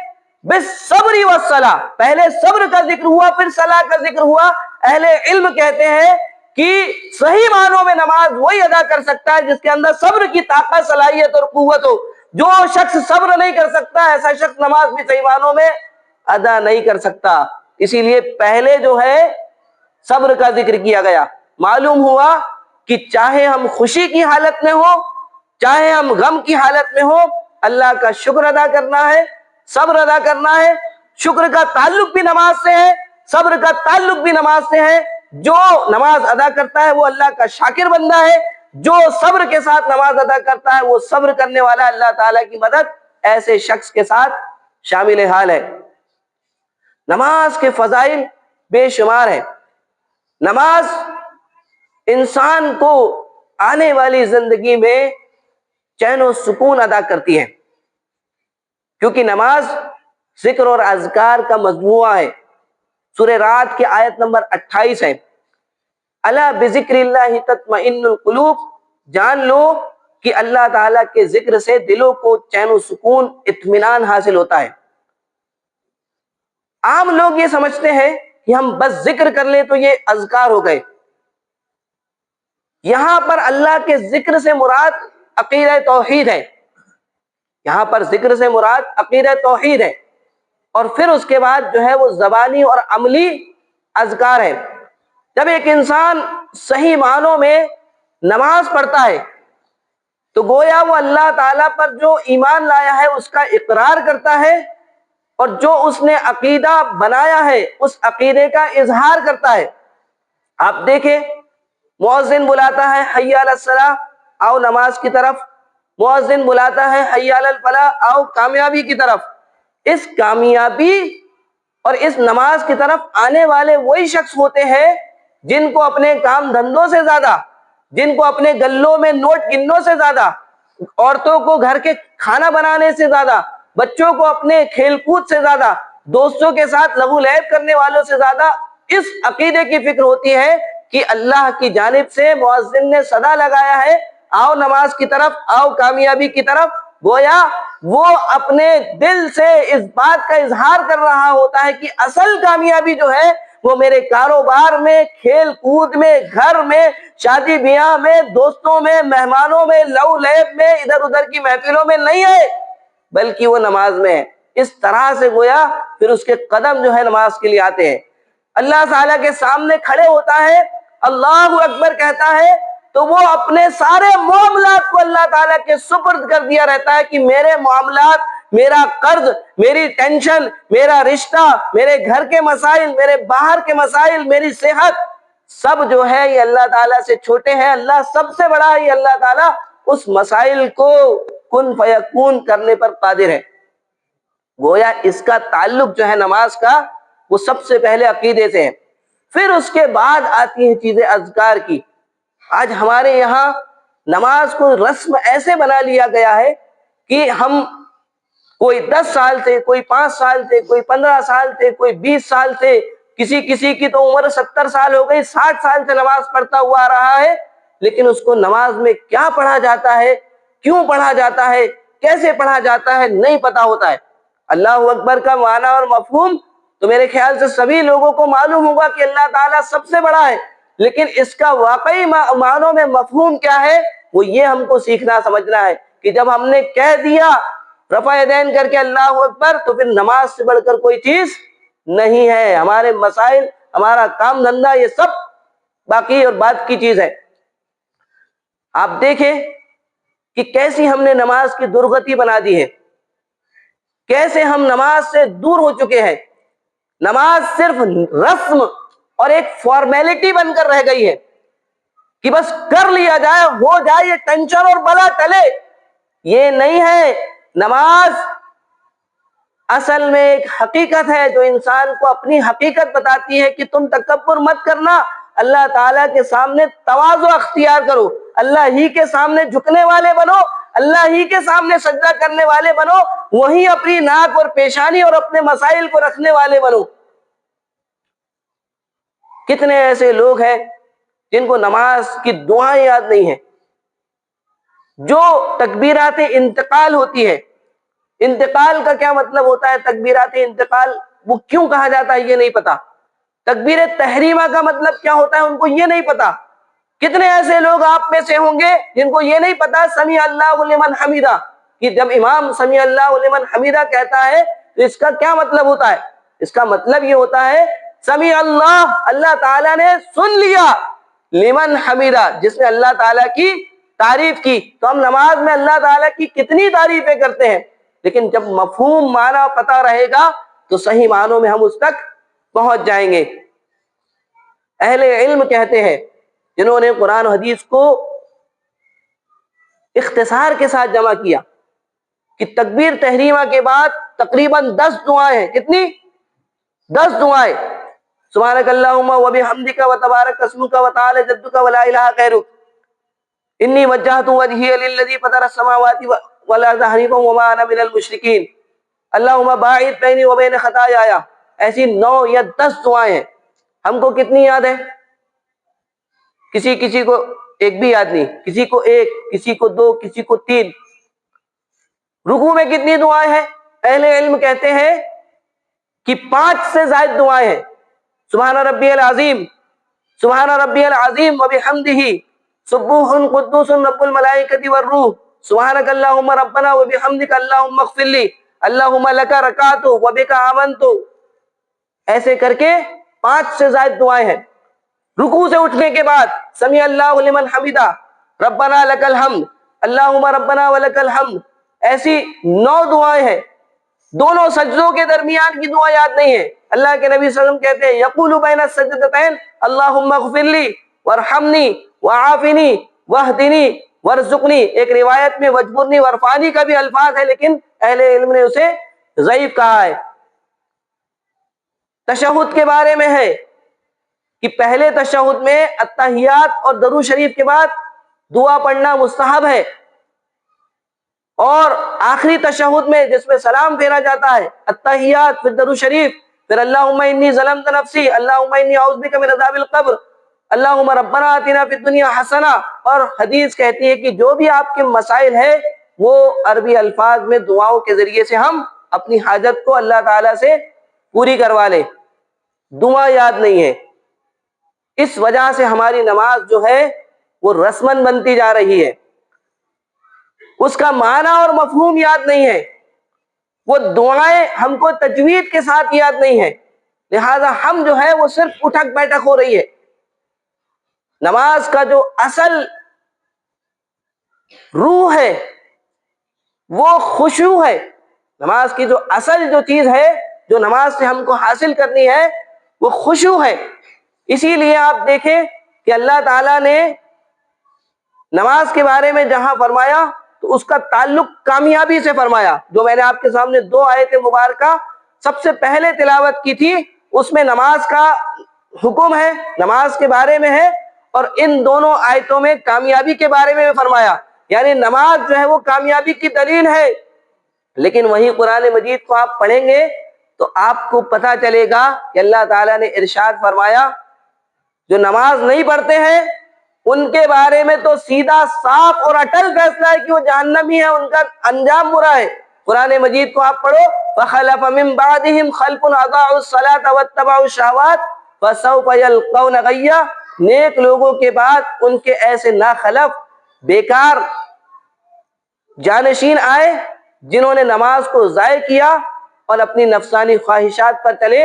بالصبر والصلاۃ، پہلے صبر کا ذکر ہوا پھر صلاح کا ذکر ہوا۔ اہل علم کہتے ہیں کہ صحیح معنوں میں نماز وہی ادا کر سکتا ہے جس کے اندر صبر کی طاقت، صلاحیت اور قوت ہو۔ جو شخص صبر نہیں کر سکتا ایسا شخص نماز بھی صحیح معنوں میں ادا نہیں کر سکتا۔ اسی لیے پہلے جو ہے صبر کا ذکر کیا گیا۔ معلوم ہوا کہ چاہے ہم خوشی کی حالت میں ہو، چاہے ہم غم کی حالت میں ہو، اللہ کا شکر ادا کرنا ہے، صبر ادا کرنا ہے۔ شکر کا تعلق بھی نماز سے ہے، صبر کا تعلق بھی نماز سے ہے۔ جو نماز ادا کرتا ہے وہ اللہ کا شاکر بندہ ہے، جو صبر کے ساتھ نماز ادا کرتا ہے وہ صبر کرنے والا، اللہ تعالیٰ کی مدد ایسے شخص کے ساتھ شامل حال ہے۔ نماز کے فضائل بے شمار ہیں۔ نماز انسان کو آنے والی زندگی میں چین و سکون ادا کرتی ہے، کیونکہ نماز ذکر اور اذکار کا مجموعہ ہے۔ سورہ رعد کی آیت نمبر 28 ہے، الا بذکر اللہ تطمئن القلوب، جان لو کہ اللہ تعالیٰ کے ذکر سے دلوں کو چین و سکون، اطمینان حاصل ہوتا ہے۔ عام لوگ یہ سمجھتے ہیں کہ ہم بس ذکر کر لیں تو یہ اذکار ہو گئے۔ یہاں پر اللہ کے ذکر سے مراد عقیدہ توحید ہے، یہاں پر ذکر سے مراد عقیدہ توحید ہے، اور پھر اس کے بعد جو ہے وہ زبانی اور عملی اذکار ہے۔ جب ایک انسان صحیح معنوں میں نماز پڑھتا ہے تو گویا وہ اللہ تعالیٰ پر جو ایمان لایا ہے اس کا اقرار کرتا ہے، اور جو اس نے عقیدہ بنایا ہے اس عقیدے کا اظہار کرتا ہے۔ آپ دیکھیں مؤذن بلاتا ہے حی علی الصلاۃ، آؤ نماز کی طرف، مؤذن بلاتا ہے حی علی الفلاح، آؤ کامیابی کی طرف۔ اس کامیابی اور اس نماز کی طرف آنے والے وہی شخص ہوتے ہیں جن کو اپنے کام دھندوں سے زیادہ جن کو اپنے گلوں میں نوٹ گنوں سے زیادہ، عورتوں کو گھر کے کھانا بنانے سے زیادہ، بچوں کو اپنے کھیل کود سے زیادہ، دوستوں کے ساتھ لغو لعب کرنے والوں سے زیادہ اس عقیدے کی فکر ہوتی ہے کہ اللہ کی جانب سے مؤذن نے صدا لگایا ہے، آؤ نماز کی طرف، آؤ کامیابی کی طرف، گویا وہ اپنے دل سے اس بات کا اظہار کر رہا ہوتا ہے کہ اصل کامیابی جو ہے وہ میرے کاروبار میں، کھیل کود میں، گھر میں، شادی بیاہ میں، دوستوں میں، مہمانوں میں، لو لیب میں، ادھر ادھر کی محفلوں میں نہیں ہے، بلکہ وہ نماز میں ہے۔ اس طرح سے گویا پھر اس کے قدم جو ہے نماز کے لیے آتے ہیں، اللہ تعالیٰ کے سامنے کھڑے ہوتا ہے، اللہ اکبر کہتا ہے تو وہ اپنے سارے معاملات کو اللہ تعالیٰ کے سپرد کر دیا رہتا ہے کہ میرے معاملات، میرا قرض، میری ٹینشن، میرا رشتہ، میرے گھر کے مسائل، میرے باہر کے مسائل، میری صحت، سب جو ہے یہ اللہ تعالیٰ سے چھوٹے ہیں، اللہ سب سے بڑا ہے، یہ اللہ تعالیٰ اس مسائل کو کن فیکون کرنے پر قادر ہے۔ گویا اس کا تعلق جو ہے نماز کا وہ سب سے پہلے عقیدے سے ہے، پھر اس کے بعد آتی ہیں چیزیں اذکار کی۔ آج ہمارے یہاں نماز کو رسم ایسے بنا لیا گیا ہے کہ ہم کوئی 10 سال سے، کوئی 5 سال سے، کوئی 15 سال سے، کوئی 20 سال سے، کسی کی تو عمر 70 سال ہو گئی، 60 سال سے نماز پڑھتا ہوا آ رہا ہے، لیکن اس کو نماز میں کیا پڑھا جاتا ہے، کیوں پڑھا جاتا ہے، کیسے پڑھا جاتا ہے نہیں پتا ہوتا ہے۔ اللہ اکبر کا معنی اور مفہوم تو میرے خیال سے سبھی لوگوں کو معلوم ہوگا کہ اللہ تعالیٰ سب سے بڑا ہے، لیکن اس کا واقعی معنوں میں مفہوم کیا ہے وہ یہ ہم کو سیکھنا سمجھنا ہے کہ جب ہم نے کہہ دیا رفع یدین کر کے اللہ اکبر تو پھر نماز سے بڑھ کر کوئی چیز نہیں ہے، ہمارے مسائل، ہمارا کام دھندا، یہ سب باقی اور بعد کی چیز ہے۔ آپ دیکھیں کہ کیسی ہم نے نماز کی درگتی بنا دی ہے، کیسے ہم نماز سے دور ہو چکے ہیں، نماز صرف رسم اور ایک فارمیلٹی بن کر رہ گئی ہے کہ بس کر لیا جائے، ہو جائے، یہ ٹینشن اور بلا ٹلے، یہ نہیں ہے۔ نماز اصل میں ایک حقیقت ہے جو انسان کو اپنی حقیقت بتاتی ہے کہ تم تکبر مت کرنا، اللہ تعالیٰ کے سامنے تواضع اختیار کرو، اللہ ہی کے سامنے جھکنے والے بنو، اللہ ہی کے سامنے سجدہ کرنے والے بنو، وہیں اپنی ناک اور پیشانی اور اپنے مسائل کو رکھنے والے بنو۔ کتنے ایسے لوگ ہیں جن کو نماز کی دعائیں یاد نہیں ہیں، جو تکبیرات انتقال ہوتی ہے، انتقال کا کیا مطلب ہوتا ہے، تکبیرات انتقال وہ کیوں کہا جاتا ہے یہ نہیں پتا، تکبیر تحریمہ کا مطلب کیا ہوتا ہے ان کو یہ نہیں پتا۔ کتنے ایسے لوگ آپ میں سے ہوں گے جن کو یہ نہیں پتا سمیع اللہ لمن حمیدہ، کہ جب امام سمیع اللہ لمن حمیدہ کہتا ہے تو اس کا کیا مطلب ہوتا ہے؟ اس کا مطلب یہ ہوتا ہے سمیع اللہ، اللہ تعالیٰ نے سن لیا، لمن حمیدہ، جس نے اللہ تعالیٰ کی تعریف کی۔ تو ہم نماز میں اللہ تعالیٰ کی کتنی تعریفیں کرتے ہیں، لیکن جب مفہوم معنی پتہ رہے گا تو صحیح معنوں میں ہم اس تک پہنچ جائیں گے۔ اہل علم کہتے ہیں جنہوں نے قرآن و حدیث کو اختصار کے ساتھ جمع کیا کہ تکبیر تحریمہ کے بعد تقریباً 10 دعائیں ہیں، کتنی؟ 10 دعائیں، سبحانک اللہم و بحمدک و تبارک اسمک و تعالی جدک و لا الہ غیرک، انی وجہت وجہی للذی فطر السماوات والارض حنیفا وما انا من المشرکین، اللہم باعد بینی و بین خطایایا۔ ایسی 9 یا 10 دعائیں ہیں، ہم کو کتنی یاد ہے؟ کسی کو ایک بھی یاد نہیں، کسی کو 1، کسی کو 2، کسی کو 3۔ رکوع میں کتنی دعائیں ہیں؟ اہل علم کہتے ہیں کہ 5 سے زائد دعائیں ہیں، سبحان ربی العظیم، سبحان ربی العظیم و بحمدہ، سبوح قدوس رب الملائکۃ والروح، سبحانک اللہم ربنا و بحمدک اللہم اغفر لی، اللہم لک رکعت و بک آمنت۔ ایسے کر کے 5 سے زائد دعائیں ہیں۔ رکوع سے اٹھنے کے بعد سمیع اللہ لمن حمیدہ، ربنا لک الحمد، اللہم ربنا ولک الحمد، ایسی 9 دعائیں ہیں۔ دونوں سجدوں کے درمیان کی دعا یاد نہیں ہے۔ اللہ کے نبی صلی اللہ علیہ وسلم کہتے ہیں یقول بین السجدتین اللہم اغفر لی وارحمنی وعافنی واہدنی وارزقنی، ایک روایت میں واجبرنی وارفعنی کا بھی الفاظ ہے، لیکن اہل علم نے اسے ضعیف کہا ہے۔ تشہد کے بارے میں ہے کہ پہلے تشہد میں التحیات اور درود شریف کے بعد دعا پڑھنا مستحب ہے، اور آخری تشہد میں جس میں سلام پھیرا جاتا ہے، التحیات پھر درود شریف، پھر اللہم انی ظلمت نفسی، اللہم انی اعوذ بک من عذاب القبر، اللہم ربنا آتنا فی الدنیا حسنہ. اور حدیث کہتی ہے کہ جو بھی آپ کے مسائل ہے وہ عربی الفاظ میں دعاؤں کے ذریعے سے ہم اپنی حاجت کو اللہ تعالیٰ سے پوری کروا لیں. دعا یاد نہیں ہے، اس وجہ سے ہماری نماز جو ہے وہ رسمن بنتی جا رہی ہے، اس کا معنی اور مفہوم یاد نہیں ہے، وہ دعائیں ہم کو تجوید کے ساتھ یاد نہیں ہے، لہذا ہم جو ہے وہ صرف اٹھک بیٹھک ہو رہی ہے. نماز کا جو اصل روح ہے وہ خشوع ہے. نماز کی جو اصل جو چیز ہے جو نماز سے ہم کو حاصل کرنی ہے وہ خشوع ہے. اسی لیے آپ دیکھیں کہ اللہ تعالیٰ نے نماز کے بارے میں جہاں فرمایا تو اس کا تعلق کامیابی سے فرمایا. جو میں نے آپ کے سامنے 2 آیت مبارکہ سب سے پہلے تلاوت کی تھی، اس میں نماز کا حکم ہے، نماز کے بارے میں ہے، اور ان دونوں آیتوں میں کامیابی کے بارے میں فرمایا. یعنی نماز جو ہے وہ کامیابی کی دلیل ہے. لیکن وہی قرآن مجید کو آپ پڑھیں گے تو آپ کو پتہ چلے گا کہ اللہ تعالیٰ نے ارشاد فرمایا جو نماز نہیں پڑھتے ہیں ان کے بارے میں تو سیدھا صاف اور اٹل فیصلہ ہے کہ وہ جہنمی ہے، ان کا انجام برا ہے. قرآن مجید کو آپ پڑھو، فَخَلَفَ مِن بَعْدِهِمْ خَلْفٌ أَضَاعُوا الصَّلَاةَ وَاتَّبَعُوا الشَّهَوَاتِ فَسَوْفَ يَلْقَوْنَ غَيًّا. نیک لوگوں کے بعد ان کے ایسے ناخلف بیکار جانشین آئے جنہوں نے نماز کو ضائع کیا اور اپنی نفسانی خواہشات پر چلے،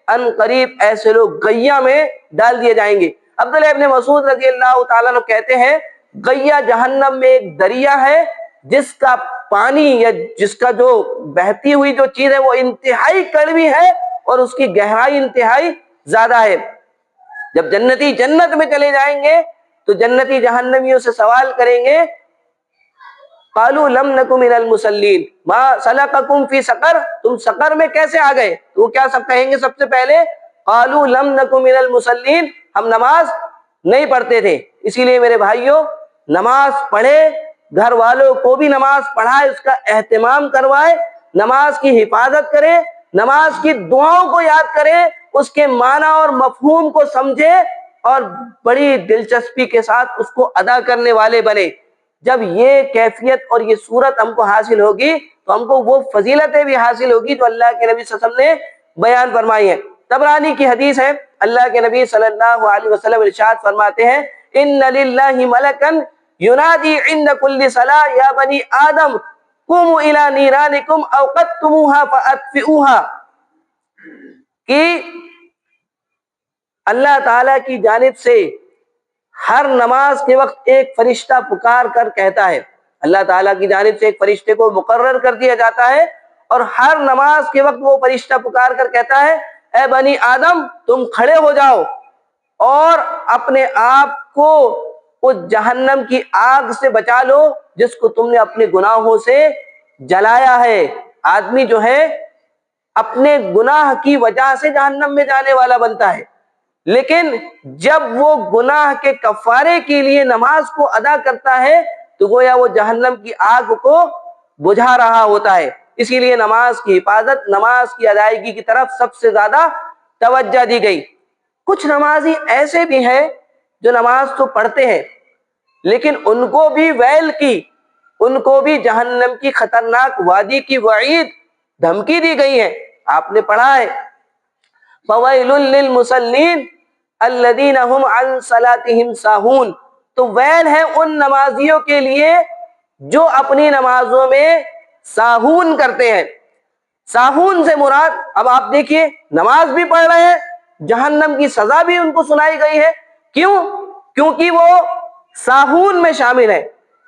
ان قریب ایسے لوگ گیا میں ڈال دیے جائیں گے. عبداللہ ابن مسعود رضی اللہ تعالیٰ عنہ کہتے ہیں گیا جہنم میں ایک دریا ہے جس کا پانی یا جس کا جو بہتی ہوئی جو چیز ہے وہ انتہائی کڑوی ہے اور اس کی گہرائی انتہائی زیادہ ہے. جب جنتی جنت میں چلے جائیں گے تو جنتی جہنمیوں سے سوال کریں گے قالوا لم نکن من المصلین ما سلککم فی سقر، تم سقر میں کیسے آ گئے؟ تو وہ کیا سب کہیں گے سب سے پہلے قالوا لم نکن من المصلین، ہم نماز نہیں پڑھتے تھے. اسی لیے میرے بھائیوں نماز پڑھے، گھر والوں کو بھی نماز پڑھائے، اس کا اہتمام کروائے، نماز کی حفاظت کرے، نماز کی دعاؤں کو یاد کرے، اس کے معنی اور مفہوم کو سمجھے اور بڑی دلچسپی کے ساتھ اس کو ادا کرنے والے بنے. جب یہ کیفیت اور یہ صورت ہم کو حاصل ہوگی تو ہم کو وہ فضیلتیں بھی حاصل ہوگی جو اللہ کے نبی صلی اللہ علیہ وسلم نے بیان فرمائی ہیں. طبرانی کی حدیث ہے، اللہ کے نبی صلی اللہ علیہ وسلم ارشاد فرماتے ہیں ان للہ ملکا ینادی عند کل صلاۃ یا بنی آدم قوموا الی نیرانکم اوقدتموها فاطفئوها، کہ اللہ تعالیٰ کی جانب سے ہر نماز کے وقت ایک فرشتہ پکار کر کہتا ہے، اللہ تعالیٰ کی جانب سے ایک فرشتے کو مقرر کر دیا جاتا ہے اور ہر نماز کے وقت وہ فرشتہ پکار کر کہتا ہے اے بنی آدم تم کھڑے ہو جاؤ اور اپنے آپ کو اس جہنم کی آگ سے بچا لو جس کو تم نے اپنے گناہوں سے جلایا ہے. آدمی جو ہے اپنے گناہ کی وجہ سے جہنم میں جانے والا بنتا ہے، لیکن جب وہ گناہ کے کفارے کے لیے نماز کو ادا کرتا ہے تو گویا وہ جہنم کی آگ کو بجھا رہا ہوتا ہے. اسی لیے نماز کی حفاظت، نماز کی ادائیگی کی طرف سب سے زیادہ توجہ دی گئی. کچھ نمازی ایسے بھی ہیں جو نماز تو پڑھتے ہیں لیکن ان کو بھی ویل کی، ان کو بھی جہنم کی خطرناک وادی کی وعید دھمکی دی گئی ہے. آپ نے پڑھا ہے فَوَيْلٌ لِّلْمُصَلِّينَ الَّذِينَ هُمْ عَنْ صَلَاتِهِمْ سَاهُونَ، تو ویل ہے ان نمازیوں کے لیے جو اپنی نمازوں میں ساہون کرتے ہیں. ساہون سے مراد، اب آپ دیکھیے نماز بھی پڑھ رہے ہیں، جہنم کی سزا بھی ان کو سنائی گئی ہے. کیوں؟ کیونکہ وہ ساہون میں شامل ہے.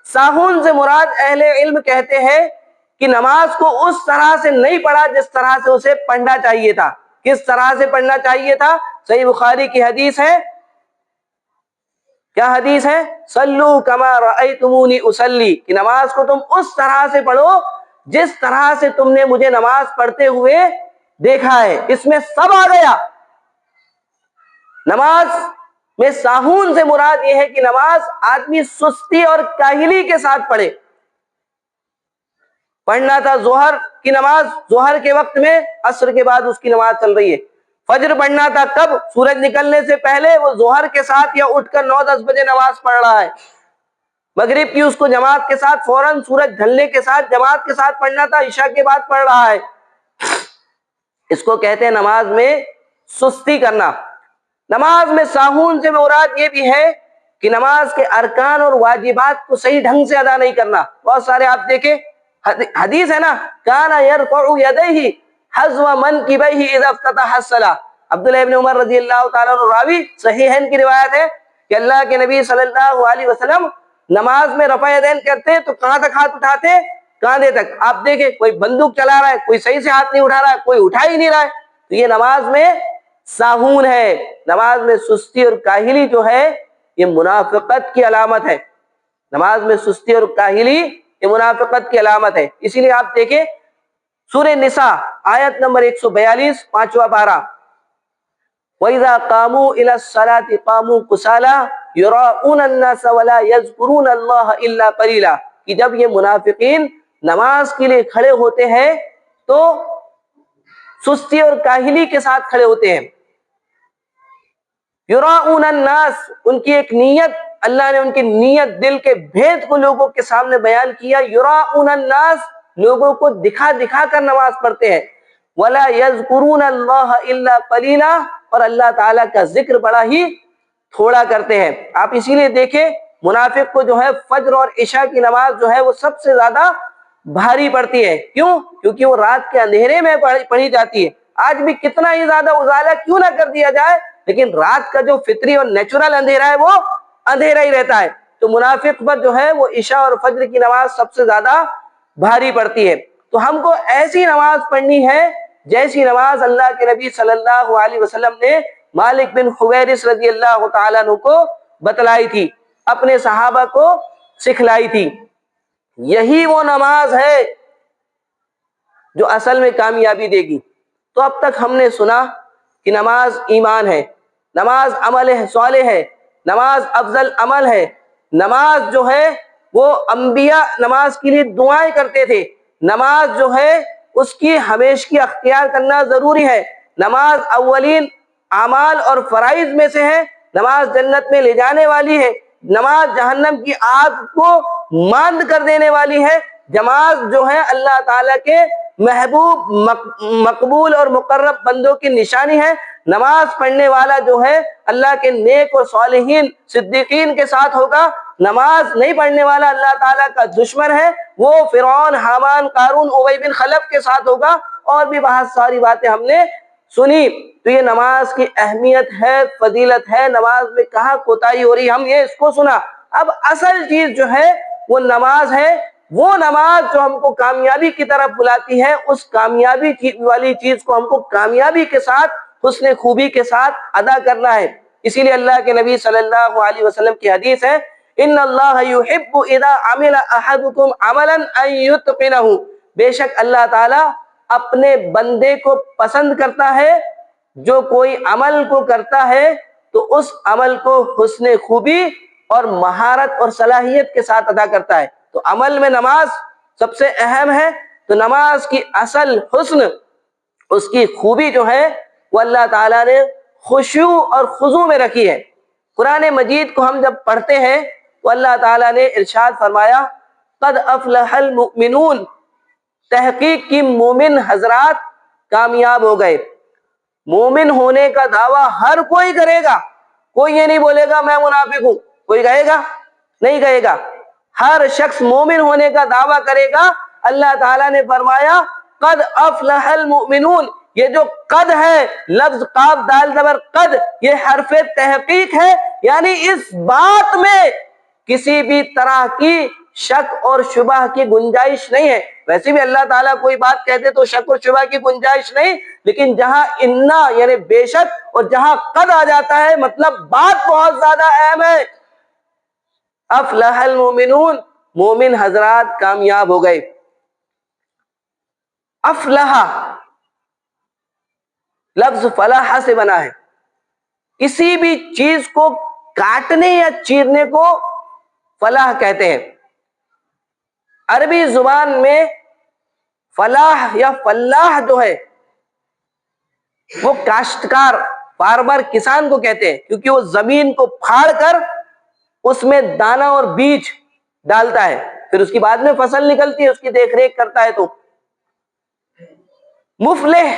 ساہون سے مراد اہل علم کہتے ہیں کہ نماز کو اس طرح سے نہیں پڑھا جس طرح سے اسے پڑھنا چاہیے تھا. کس طرح سے پڑھنا چاہیے تھا؟ صحیح بخاری کی حدیث ہے، کیا حدیث ہے؟ صلو کما رأیتمونی اصلی، کہ نماز کو تم اس طرح سے پڑھو جس طرح سے تم نے مجھے نماز پڑھتے ہوئے دیکھا ہے. اس میں سب آ گیا، نماز میں ساہون سے مراد یہ ہے کہ نماز آدمی سستی اور کاہلی کے ساتھ پڑھے. پڑھنا تھا ظہر کی نماز، ظہر کے وقت میں، عصر کے بعد اس کی نماز چل رہی ہے. فجر پڑھنا تھا کب؟ سورج نکلنے سے پہلے، وہ ظہر کے ساتھ یا اٹھ کر 9-10 بجے نماز پڑھ رہا ہے. مغرب کی اس کو جماعت کے ساتھ فوراً سورج ڈھلنے کے ساتھ جماعت کے ساتھ پڑھنا تھا، عشاء کے بعد پڑھ رہا ہے. اس کو کہتے ہیں نماز میں سستی کرنا. نماز میں ساہون سے مراد یہ بھی ہے کہ نماز کے ارکان اور واجبات کو صحیح ڈھنگ سے ادا نہیں کرنا. بہت سارے آپ دیکھیں حدیث ہے نا، کانا یرفع یدیہ حذو منکبیہ اذا افتتح الصلاۃ. عبداللہ ابن عمر رضی اللہ تعالیٰ عنہ راوی، صحیحین کی روایت ہے کہ اللہ کے نبی صلی اللہ علیہ وسلم نماز میں رفع یدین کرتے تو کہاں تک ہاتھ اٹھاتے؟ کاندھے تک. آپ دیکھیں کوئی بندوق چلا رہا ہے، کوئی صحیح سے ہاتھ نہیں اٹھا رہا ہے، کوئی اٹھا ہی نہیں رہا ہے، تو یہ نماز میں ساہون ہے. نماز میں سستی اور کاہلی جو ہے یہ منافقت کی علامت ہے. نماز میں سستی اور کاہلی یہ منافقت کی علامت ہے. اسی لیے آپ دیکھیں سورہ نساء آیت نمبر 142 5واں پارہ، وَإِذَا قَامُوا إِلَى الصَّلَاةِ قَامُوا كُسَالَىٰ يُرَاءُونَ النَّاسَ وَلَا يَذْكُرُونَ اللَّهَ إِلَّا قَلِيلًا. کہ جب یہ منافقین نماز کے لیے کھڑے ہوتے ہیں تو سستی اور کاہلی کے ساتھ کھڑے ہوتے ہیں. یراؤن الناس، ان کی ایک نیت، اللہ نے ان کی نیت دل کے بھید کو لوگوں کے سامنے بیان کیا. یراؤن الناس، لوگوں کو دکھا دکھا کر نماز پڑھتے ہیں. ولا یذکرون اللہ الا قلیلا، اور اللہ تعالیٰ کا ذکر بڑا ہی تھوڑا کرتے ہیں. آپ اسی لیے دیکھیں منافق کو جو ہے فجر اور عشاء کی نماز جو ہے وہ سب سے زیادہ بھاری پڑتی ہے. کیوں؟ کیونکہ وہ رات کے اندھیرے میں پڑھی جاتی ہے. آج بھی کتنا ہی زیادہ اجالا کیوں نہ کر دیا جائے، لیکن رات کا جو فطری اور نیچرل اندھیرا ہے وہ اندھیرا ہی رہتا ہے. تو منافق پر جو ہے وہ عشاء اور فجر کی نماز سب سے زیادہ بھاری پڑتی ہے. تو ہم کو ایسی نماز پڑھنی ہے جیسی نماز اللہ کے نبی صلی اللہ علیہ وسلم نے مالک بن حویرث رضی اللہ تعالیٰ عنہ کو بتلائی تھی، اپنے صحابہ کو سکھلائی تھی. یہی وہ نماز ہے جو اصل میں کامیابی دے گی. تو اب تک ہم نے سنا کہ نماز ایمان ہے، نماز عمل صالح ہے، نماز افضل عمل ہے. نماز جو ہے وہ انبیاء نماز کے لیے دعائیں کرتے تھے. نماز جو ہے اس کی ہمیشگی اختیار کرنا ضروری ہے. نماز اولین اعمال اور فرائض میں سے ہے. نماز جنت میں لے جانے والی ہے. نماز جہنم کی آگ کو ماند کر دینے والی ہے. نماز جو ہے اللہ تعالیٰ کے محبوب مقبول اور مقرب بندوں کی نشانی ہے. نماز پڑھنے والا جو ہے اللہ کے نیک اور صالحین صدیقین کے ساتھ ہوگا. نماز نہیں پڑھنے والا اللہ تعالیٰ کا دشمن ہے، وہ فرعون، حامان، قارون، ابی بن خلف کے ساتھ ہوگا. اور بھی بہت ساری باتیں ہم نے سنی. تو یہ نماز کی اہمیت ہے، فضیلت ہے. نماز میں کہاں کوتاہی ہو رہی ہم یہ اس کو سنا. اب اصل چیز جو ہے وہ نماز ہے. وہ نماز جو ہم کو کامیابی کی طرف بلاتی ہے، اس کامیابی والی چیز کو ہم کو کامیابی کے ساتھ، حسن خوبی کے ساتھ ادا کرنا ہے. اسی لیے اللہ کے نبی صلی اللہ علیہ وسلم کی حدیث ہے، ان اللہ یحب اذا عمل احدکم عملا ان یتقنہ. بے شک اللہ تعالیٰ اپنے بندے کو پسند کرتا ہے جو کوئی عمل کو کرتا ہے تو اس عمل کو حسن خوبی اور مہارت اور صلاحیت کے ساتھ ادا کرتا ہے. تو عمل میں نماز سب سے اہم ہے. تو نماز کی اصل حسن، اس کی خوبی جو ہے وہ اللہ تعالیٰ نے خشوع اور خضوع میں رکھی ہے. قرآن مجید کو ہم جب پڑھتے ہیں تو اللہ تعالیٰ نے ارشاد فرمایا، قد افلح المؤمنون، تحقیق کی مومن حضرات کامیاب ہو گئے. مومن ہونے کا دعویٰ ہر کوئی کرے گا. کوئی یہ نہیں بولے گا میں منافق ہوں. کوئی کہے گا؟ نہیں کہے گا. ہر شخص مومن ہونے کا دعویٰ کرے گا. اللہ تعالیٰ نے فرمایا قد افلح المؤمنون. یہ جو قد ہے، لفظ قاف دال زبر قد، یہ حرف تحقیق ہے. یعنی اس بات میں کسی بھی طرح کی شک اور شبہ کی گنجائش نہیں ہے. ویسے بھی اللہ تعالیٰ کوئی بات کہتے تو شک اور شبہ کی گنجائش نہیں، لیکن جہاں انا یعنی بے شک اور جہاں قد آ جاتا ہے مطلب بات بہت زیادہ اہم ہے. افلح المؤمنون، مومن حضرات کامیاب ہو گئے. افلح لفظ فلاح سے بنا ہے. کسی بھی چیز کو کاٹنے یا چیرنے کو فلاح کہتے ہیں۔ عربی زبان میں فلاح یا فلاح جو ہے وہ کاشتکار، فارمر، کسان کو کہتے ہیں، کیونکہ وہ زمین کو پھاڑ کر اس میں دانا اور بیج ڈالتا ہے، پھر اس کی بعد میں فصل نکلتی ہے، اس کی دیکھ ریکھ کرتا ہے۔ تو مفلح،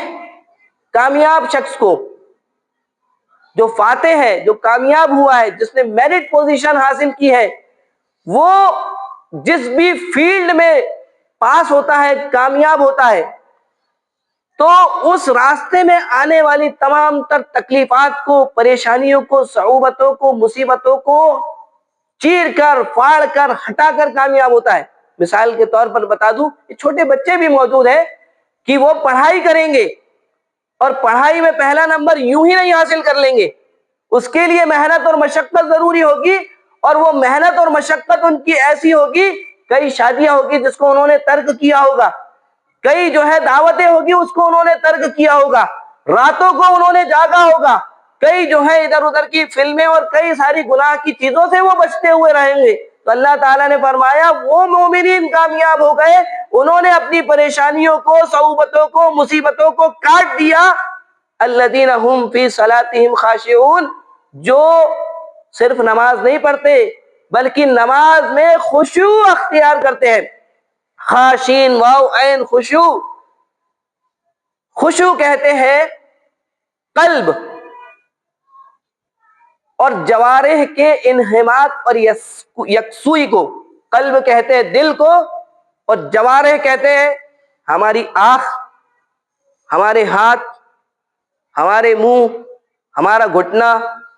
کامیاب شخص کو، جو فاتح ہے، جو کامیاب ہوا ہے، جس نے میرٹ پوزیشن حاصل کی ہے، وہ جس بھی فیلڈ میں پاس ہوتا ہے، کامیاب ہوتا ہے، تو اس راستے میں آنے والی تمام تر تکلیفات کو، پریشانیوں کو، صعوبتوں کو، مصیبتوں کو چیر کر، پھاڑ کر، ہٹا کر کامیاب ہوتا ہے۔ مثال کے طور پر بتا دوں، چھوٹے بچے بھی موجود ہیں کہ وہ پڑھائی کریں گے اور پڑھائی میں پہلا نمبر یوں ہی نہیں حاصل کر لیں گے، اس کے لیے محنت اور مشقت ضروری ہوگی، اور وہ محنت اور مشقت ان کی ایسی ہوگی، کئی شادیاں ہوگی جس کو انہوں نے ترک کیا ہوگا، کئی جو ہے دعوتیں ہوگی اس کو انہوں نے ترک کیا ہوگا، راتوں کو انہوں نے جاگا ہوگا، کئی جو ہے ادھر ادھر کی فلمیں اور کئی ساری گناہ کی چیزوں سے وہ بچتے ہوئے رہیں گے۔ تو اللہ تعالیٰ نے فرمایا وہ مومنین کامیاب ہو گئے، انہوں نے اپنی پریشانیوں کو، صعوبتوں کو، مصیبتوں کو کاٹ دیا۔ الذین هم فی صلاتہم خاشعون، جو صرف نماز نہیں پڑھتے بلکہ نماز میں خشوع اختیار کرتے ہیں۔ خاشین، واو عین، خشوع، خشوع کہتے ہیں قلب اور جوارح کے انہماک اور یکسوئی کو۔ قلب کہتے ہیں دل کو، اور جوارح کہتے ہیں ہماری آنکھ، ہمارے ہاتھ، ہمارے منہ، ہمارا گھٹنا،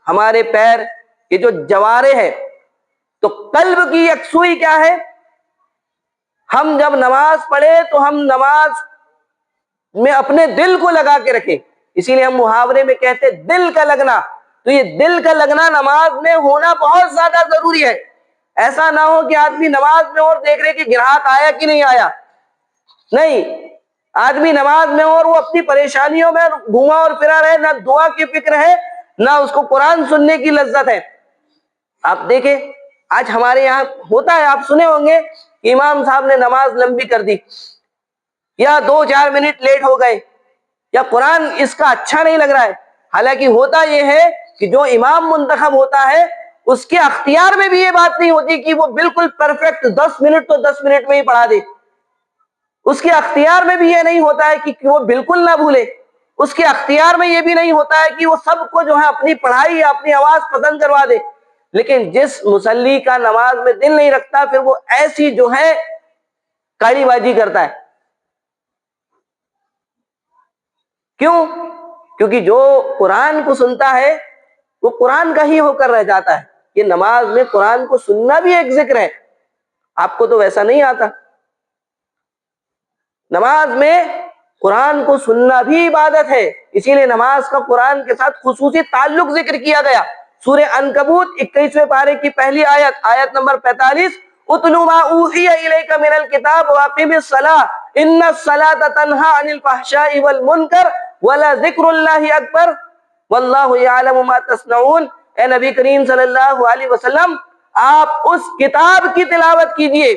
ہمارے پیر، یہ جو جوارح ہے۔ تو قلب کی یکسوئی کیا ہے؟ ہم جب نماز پڑھے تو ہم نماز میں اپنے دل کو لگا کے رکھیں، اسی لیے ہم محاورے میں کہتے ہیں دل کا لگنا۔ تو یہ دل کا لگنا نماز میں ہونا بہت زیادہ ضروری ہے۔ ایسا نہ ہو کہ آدمی نماز میں اور دیکھ رہے کہ گراہک آیا کہ نہیں آیا، نہیں، آدمی نماز میں اور وہ اپنی پریشانیوں میں گھوما اور پھرا رہے، نہ دعا کی فکر ہے، نہ اس کو قرآن سننے کی لذت ہے۔ آپ دیکھیں آج ہمارے یہاں ہوتا ہے، آپ سنے ہوں گے کہ امام صاحب نے نماز لمبی کر دی، یا 2-4 منٹ لیٹ ہو گئے، یا قرآن اس کا اچھا نہیں لگ رہا ہے۔ حالانکہ ہوتا یہ ہے کہ جو امام منتخب ہوتا ہے اس کے اختیار میں بھی یہ بات نہیں ہوتی کہ وہ بالکل پرفیکٹ 10 منٹ تو 10 منٹ میں ہی پڑھا دے، اس کے اختیار میں بھی یہ نہیں ہوتا ہے کہ وہ بالکل نہ بھولے، اس کے اختیار میں یہ بھی نہیں ہوتا ہے کہ وہ سب کو جو ہے اپنی پڑھائی یا اپنی آواز پسند کروا دے۔ لیکن جس مصلی کا نماز میں دل نہیں رکھتا، پھر وہ ایسی جو ہے کاڑی بازی کرتا ہے۔ کیوں؟ کیونکہ جو قرآن کو سنتا ہے وہ قرآن کا ہی ہو کر رہ جاتا ہے۔ یہ نماز میں قرآن کو سننا بھی ایک ذکر ہے، آپ کو تو ویسا نہیں آتا۔ نماز میں قرآن کو سننا بھی عبادت ہے، اسی لیے نماز کا قرآن کے ساتھ خصوصی تعلق ذکر کیا گیا۔ سورہ عنکبوت 21ویں پارے کی پہلی آیت نمبر 45، اتلو ما اوحی الیک من الکتاب واقم الصلاۃ ان الصلاۃ تنہی عن الفحشاء والمنکر ولذکر اللہ اکبر واللہ یعلم ما تصنعون۔ اے نبی کریم صلی اللہ علیہ وسلم، آپ اس کتاب کی تلاوت کیجئے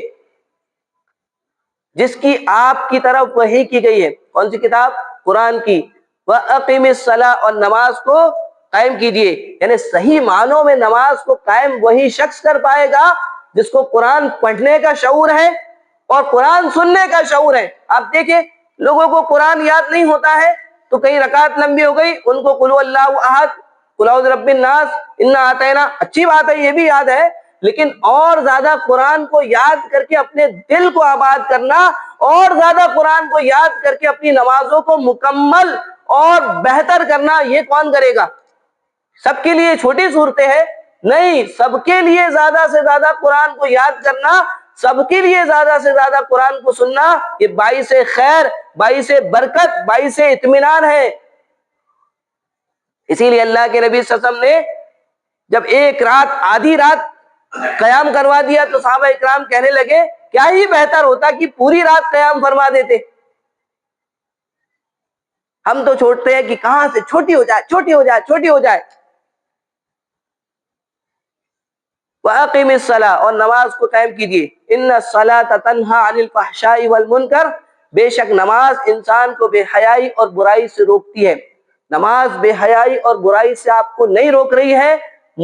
جس کی آپ کی طرف وحی کی گئی ہے۔ کون سی کتاب؟ قرآن کی۔ وَأَقِمِ الصَّلَاةَ، اور نماز کو قائم کیجئے، یعنی صحیح معنوں میں نماز کو قائم وہی شخص کر پائے گا جس کو قرآن پڑھنے کا شعور ہے اور قرآن سننے کا شعور ہے۔ آپ دیکھیں لوگوں کو قرآن یاد نہیں ہوتا ہے تو کئی رکعت لمبی ہو گئی، ان کو قل هو اللہ احد، قل اعوذ برب الناس، انا اعطینا، اچھی بات ہے، یہ بھی یاد ہے، لیکن اور زیادہ قرآن کو یاد کر کے اپنے دل کو آباد کرنا، اور زیادہ قرآن کو یاد کر کے اپنی نمازوں کو مکمل اور بہتر کرنا، یہ کون کرے گا؟ سب کے لیے چھوٹی صورتیں ہیں؟ نہیں، سب کے لیے زیادہ سے زیادہ قرآن کو یاد کرنا، سب کے لیے زیادہ سے زیادہ قرآن کو سننا، یہ باعث خیر، باعث برکت، باعث اطمینان ہے۔ اسی لیے اللہ کے نبی صلی اللہ علیہ وسلم نے جب ایک رات، آدھی رات قیام کروا دیا تو صحابہ اکرام کہنے لگے کیا ہی بہتر ہوتا کہ پوری رات قیام فرما دیتے۔ ہم تو چھوڑتے ہیں کہ کہاں سے چھوٹی ہو جائے، چھوٹی ہو جائے، چھوٹی ہو جائے۔ وَأَقِمِ الصَّلَاةَ، اور نماز کو قائم کیجیے. إِنَّ الصَّلَاةَ تَنْهَىٰ عَنِ الْفَحْشَاءِ وَالْمُنکَرِ، بے شک نماز انسان کو بے حیائی اور برائی سے روکتی ہے. نماز بے حیائی اور برائی سے آپ کو نہیں روک رہی ہے،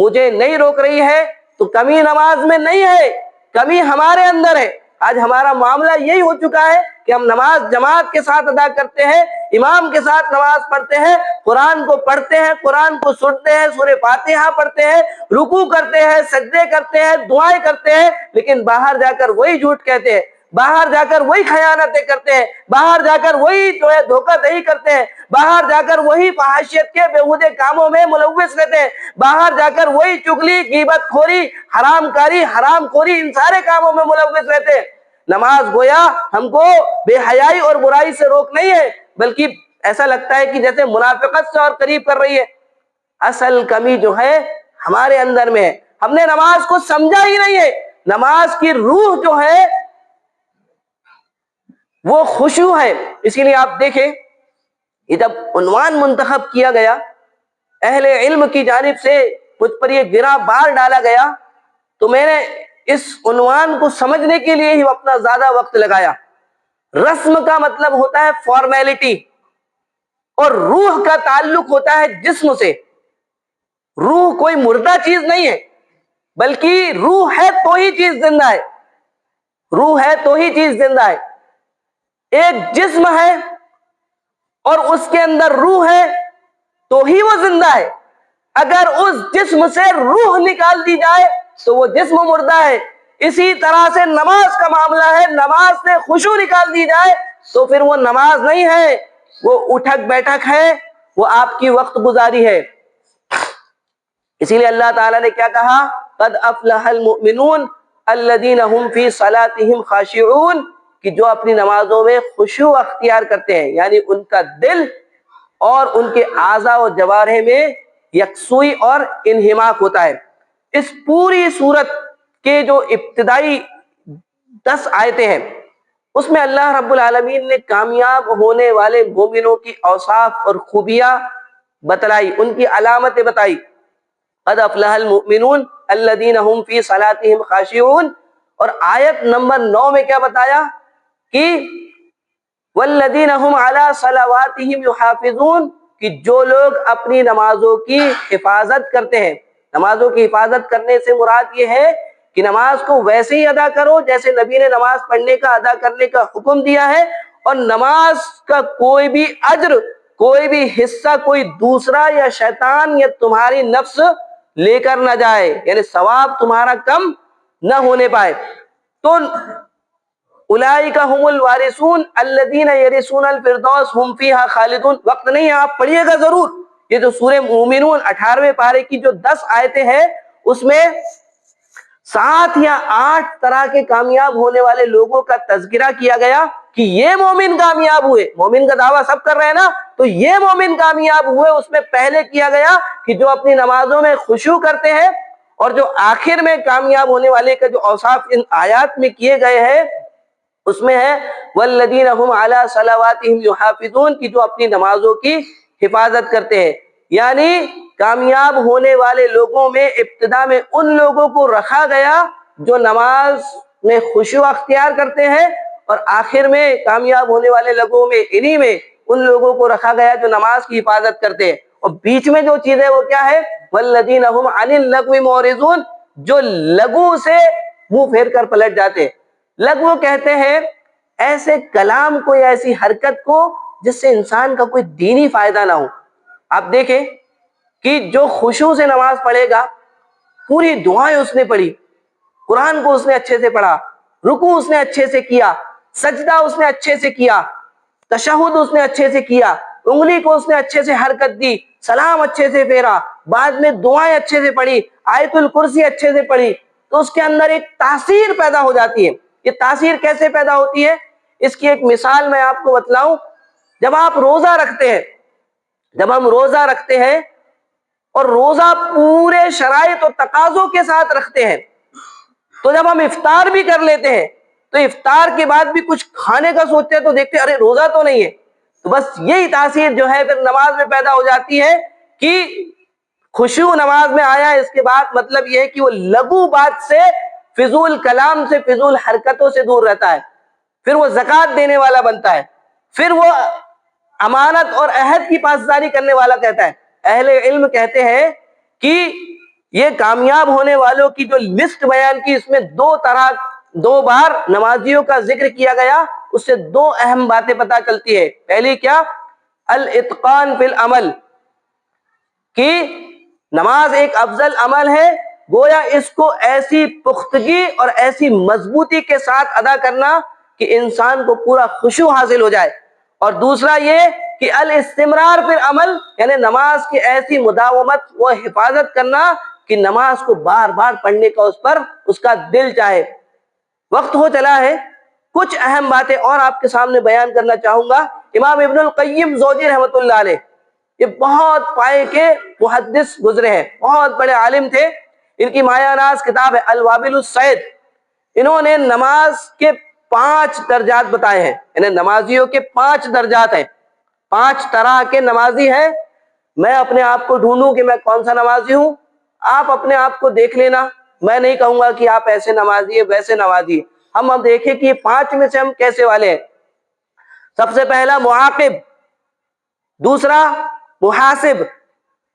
مجھے نہیں روک رہی ہے، تو کمی نماز میں نہیں ہے، کمی ہمارے اندر ہے. آج ہمارا معاملہ یہی ہو چکا ہے کہ ہم نماز جماعت کے ساتھ ادا کرتے ہیں، امام کے ساتھ نماز پڑھتے ہیں، قرآن کو پڑھتے ہیں، قرآن کو سنتے ہیں، سورہ فاتحہ پڑھتے ہیں، رکوع کرتے ہیں، سجدے کرتے ہیں، دعائیں کرتے ہیں، لیکن باہر جا کر وہی جھوٹ کہتے ہیں، باہر جا کر وہی خیانتیں کرتے ہیں، باہر جا کر وہی دھوکہ دہی کرتے ہیں، باہر جا کر وہی فحاشیت کے بیہودے کاموں میں ملوث رہتے ہیں، باہر جا کر وہی چغلی، غیبت خوری، حرام کاری، حرام خوری، ان سارے کاموں میں ملوث رہتے ہیں. نماز گویا ہم کو بے حیائی اور برائی سے روک نہیں ہے، بلکہ ایسا لگتا ہے کہ جیسے منافقت سے اور قریب کر رہی ہے. اصل کمی جو ہے ہمارے اندر میں ہے، ہم نے نماز کو سمجھا ہی نہیں ہے. نماز کی روح جو ہے وہ خشوع ہے. اسی لیے آپ دیکھیں، یہ جب عنوان منتخب کیا گیا، اہل علم کی جانب سے مجھ پر یہ گرا بار ڈالا گیا، تو میں نے اس عنوان کو سمجھنے کے لیے ہی اپنا زیادہ وقت لگایا. رسم کا مطلب ہوتا ہے فارمیلٹی، اور روح کا تعلق ہوتا ہے جسم سے. روح کوئی مردہ چیز نہیں ہے، بلکہ روح ہے تو ہی چیز زندہ ہے. روح ہے تو ہی چیز زندہ ہے. ایک جسم ہے اور اس کے اندر روح ہے تو ہی وہ زندہ ہے. اگر اس جسم سے روح نکال دی جائے تو وہ جسم مردہ ہے. اسی طرح سے نماز کا معاملہ ہے، نماز سے خشوع نکال دی جائے تو پھر وہ نماز نہیں ہے، وہ اٹھک بیٹھک ہے، وہ آپ کی وقت گزاری ہے. اسی لیے اللہ تعالیٰ نے کیا کہا؟ قد افلح المؤمنون الذین هم فی صلاتهم خاشعون، کہ جو اپنی نمازوں میں خشوع اختیار کرتے ہیں، یعنی ان کا دل اور ان کے اعضاء و جوارح میں یکسوئی اور انہماک ہوتا ہے. اس پوری سورت کے جو ابتدائی 10 آیتیں ہیں، اس میں اللہ رب العالمین نے کامیاب ہونے والے مومنوں کی اوصاف اور خوبیاں بتلائی، ان کی علامتیں بتائی. قد افلح المؤمنون الذین هم فی صلاتهم خاشعون. اور آیت نمبر 9 میں کیا بتایا؟ کہ والذین هم علی صلواتهم یحافظون، کہ جو لوگ اپنی نمازوں کی حفاظت کرتے ہیں. نمازوں کی حفاظت کرنے سے مراد یہ ہے کہ نماز کو ویسے ہی ادا کرو جیسے نبی نے نماز پڑھنے کا، ادا کرنے کا حکم دیا ہے، اور نماز کا کوئی بھی اجر، کوئی بھی حصہ کوئی دوسرا یا شیطان یا تمہاری نفس لے کر نہ جائے، یعنی ثواب تمہارا کم نہ ہونے پائے. تو اولئک هم الوارثون الذین یرثون الفردوس هم فیہا خالدون. وقت نہیں ہے، آپ پڑھیے گا ضرور. یہ جو سورہ مومنون 18ویں پارے کی جو 10 آیتیں ہیں، اس میں 7 یا 8 طرح کے کامیاب ہونے والے لوگوں کا تذکرہ کیا گیا کہ یہ مومن کامیاب ہوئے. مومن کا دعویٰ سب کر رہے ہیں نا، تو یہ مومن کامیاب ہوئے. اس میں پہلے کیا گیا کہ جو اپنی نمازوں میں خشوع کرتے ہیں، اور جو آخر میں کامیاب ہونے والے کا جو اوصاف ان آیات میں کیے گئے ہیں، اس میں ہے والذین هم علی صلواتهم یحافظون، کہ جو اپنی نمازوں کی حفاظت کرتے ہیں. یعنی کامیاب ہونے والے لوگوں میں ابتدا میں ان لوگوں کو رکھا گیا جو نماز میں خشوع اختیار کرتے ہیں، اور آخر میں کامیاب ہونے والے لوگوں میں انہی میں ان لوگوں کو رکھا گیا جو نماز کی حفاظت کرتے ہیں. اور بیچ میں جو چیز ہے وہ کیا ہے؟ والذین هم عن اللغو معرضون، جو لغو سے منہ پھیر کر پلٹ جاتے ہیں. لغو کہتے ہیں ایسے کلام کو یا ایسی حرکت کو جس سے انسان کا کوئی دینی فائدہ نہ ہو. آپ دیکھیں کہ جو خشوع سے نماز پڑھے گا، پوری دعائیں اس نے پڑھی، قرآن کو اس نے اچھے سے پڑھا، رکوع اس نے اچھے سے کیا، سجدہ اس نے اچھے سے کیا، تشہد اس نے اچھے سے کیا، انگلی کو اس نے اچھے سے حرکت دی، سلام اچھے سے پھیرا، بعد میں دعائیں اچھے سے پڑھی، آیت الکرسی اچھے سے پڑھی، تو اس کے اندر ایک تاثیر پیدا ہو جاتی ہے. یہ تاثیر کیسے پیدا ہوتی ہے؟ اس کی ایک مثال میں آپ کو بتلاؤں. جب آپ روزہ رکھتے ہیں، جب ہم روزہ رکھتے ہیں اور روزہ پورے شرائط و تقاضوں کے ساتھ رکھتے ہیں، تو جب ہم افطار بھی کر لیتے ہیں تو افطار کے بعد بھی کچھ کھانے کا سوچتے ہیں تو دیکھتے ہیں ارے روزہ تو نہیں ہے. تو بس یہی تاثیر جو ہے پھر نماز میں پیدا ہو جاتی ہے کہ خشوع نماز میں آیا اس کے بعد مطلب یہ ہے کہ وہ لغو بات سے، فضول کلام سے، فضول حرکتوں سے دور رہتا ہے، پھر وہ زکوٰۃ دینے والا بنتا ہے، پھر وہ امانت اور عہد کی پاسداری کرنے والا کہتا ہے۔ اہل علم کہتے ہیں کہ یہ کامیاب ہونے والوں کی جو لسٹ بیان کی، اس میں دو بار نمازیوں کا ذکر کیا گیا، اس سے دو اہم باتیں پتہ چلتی ہے۔ پہلی کیا؟ الاتقان فی العمل، کہ نماز ایک افضل عمل ہے، گویا اس کو ایسی پختگی اور ایسی مضبوطی کے ساتھ ادا کرنا کہ انسان کو پورا خشوع حاصل ہو جائے۔ اور دوسرا یہ کہ الاستمرار فی العمل، یعنی نماز کی ایسی مداومت و حفاظت کرنا کہ نماز کو بار بار پڑھنے کا اس کا دل چاہے۔ وقت ہو چلا ہے، کچھ اہم باتیں اور آپ کے سامنے بیان کرنا چاہوں گا۔ امام ابن القیم زوجی رحمۃ اللہ علیہ، یہ بہت پائے کے محدث گزرے ہیں، بہت بڑے عالم تھے۔ ان کی مایہ ناز کتاب ہے الوابل الصید۔ انہوں نے نماز کے 5 درجات بتائے ہیں، یعنی نمازیوں کے 5 درجات ہیں، 5 طرح کے نمازی ہیں۔ میں اپنے آپ کو ڈھونڈوں کہ میں کون سا نمازی ہوں، آپ اپنے آپ کو دیکھ لینا۔ میں نہیں کہوں گا کہ آپ ایسے نمازی ہیں ویسے نمازی ہیں، ہم اب دیکھیں کہ یہ 5 میں سے ہم کیسے والے ہیں۔ سب سے پہلا معاقب، دوسرا محاسب،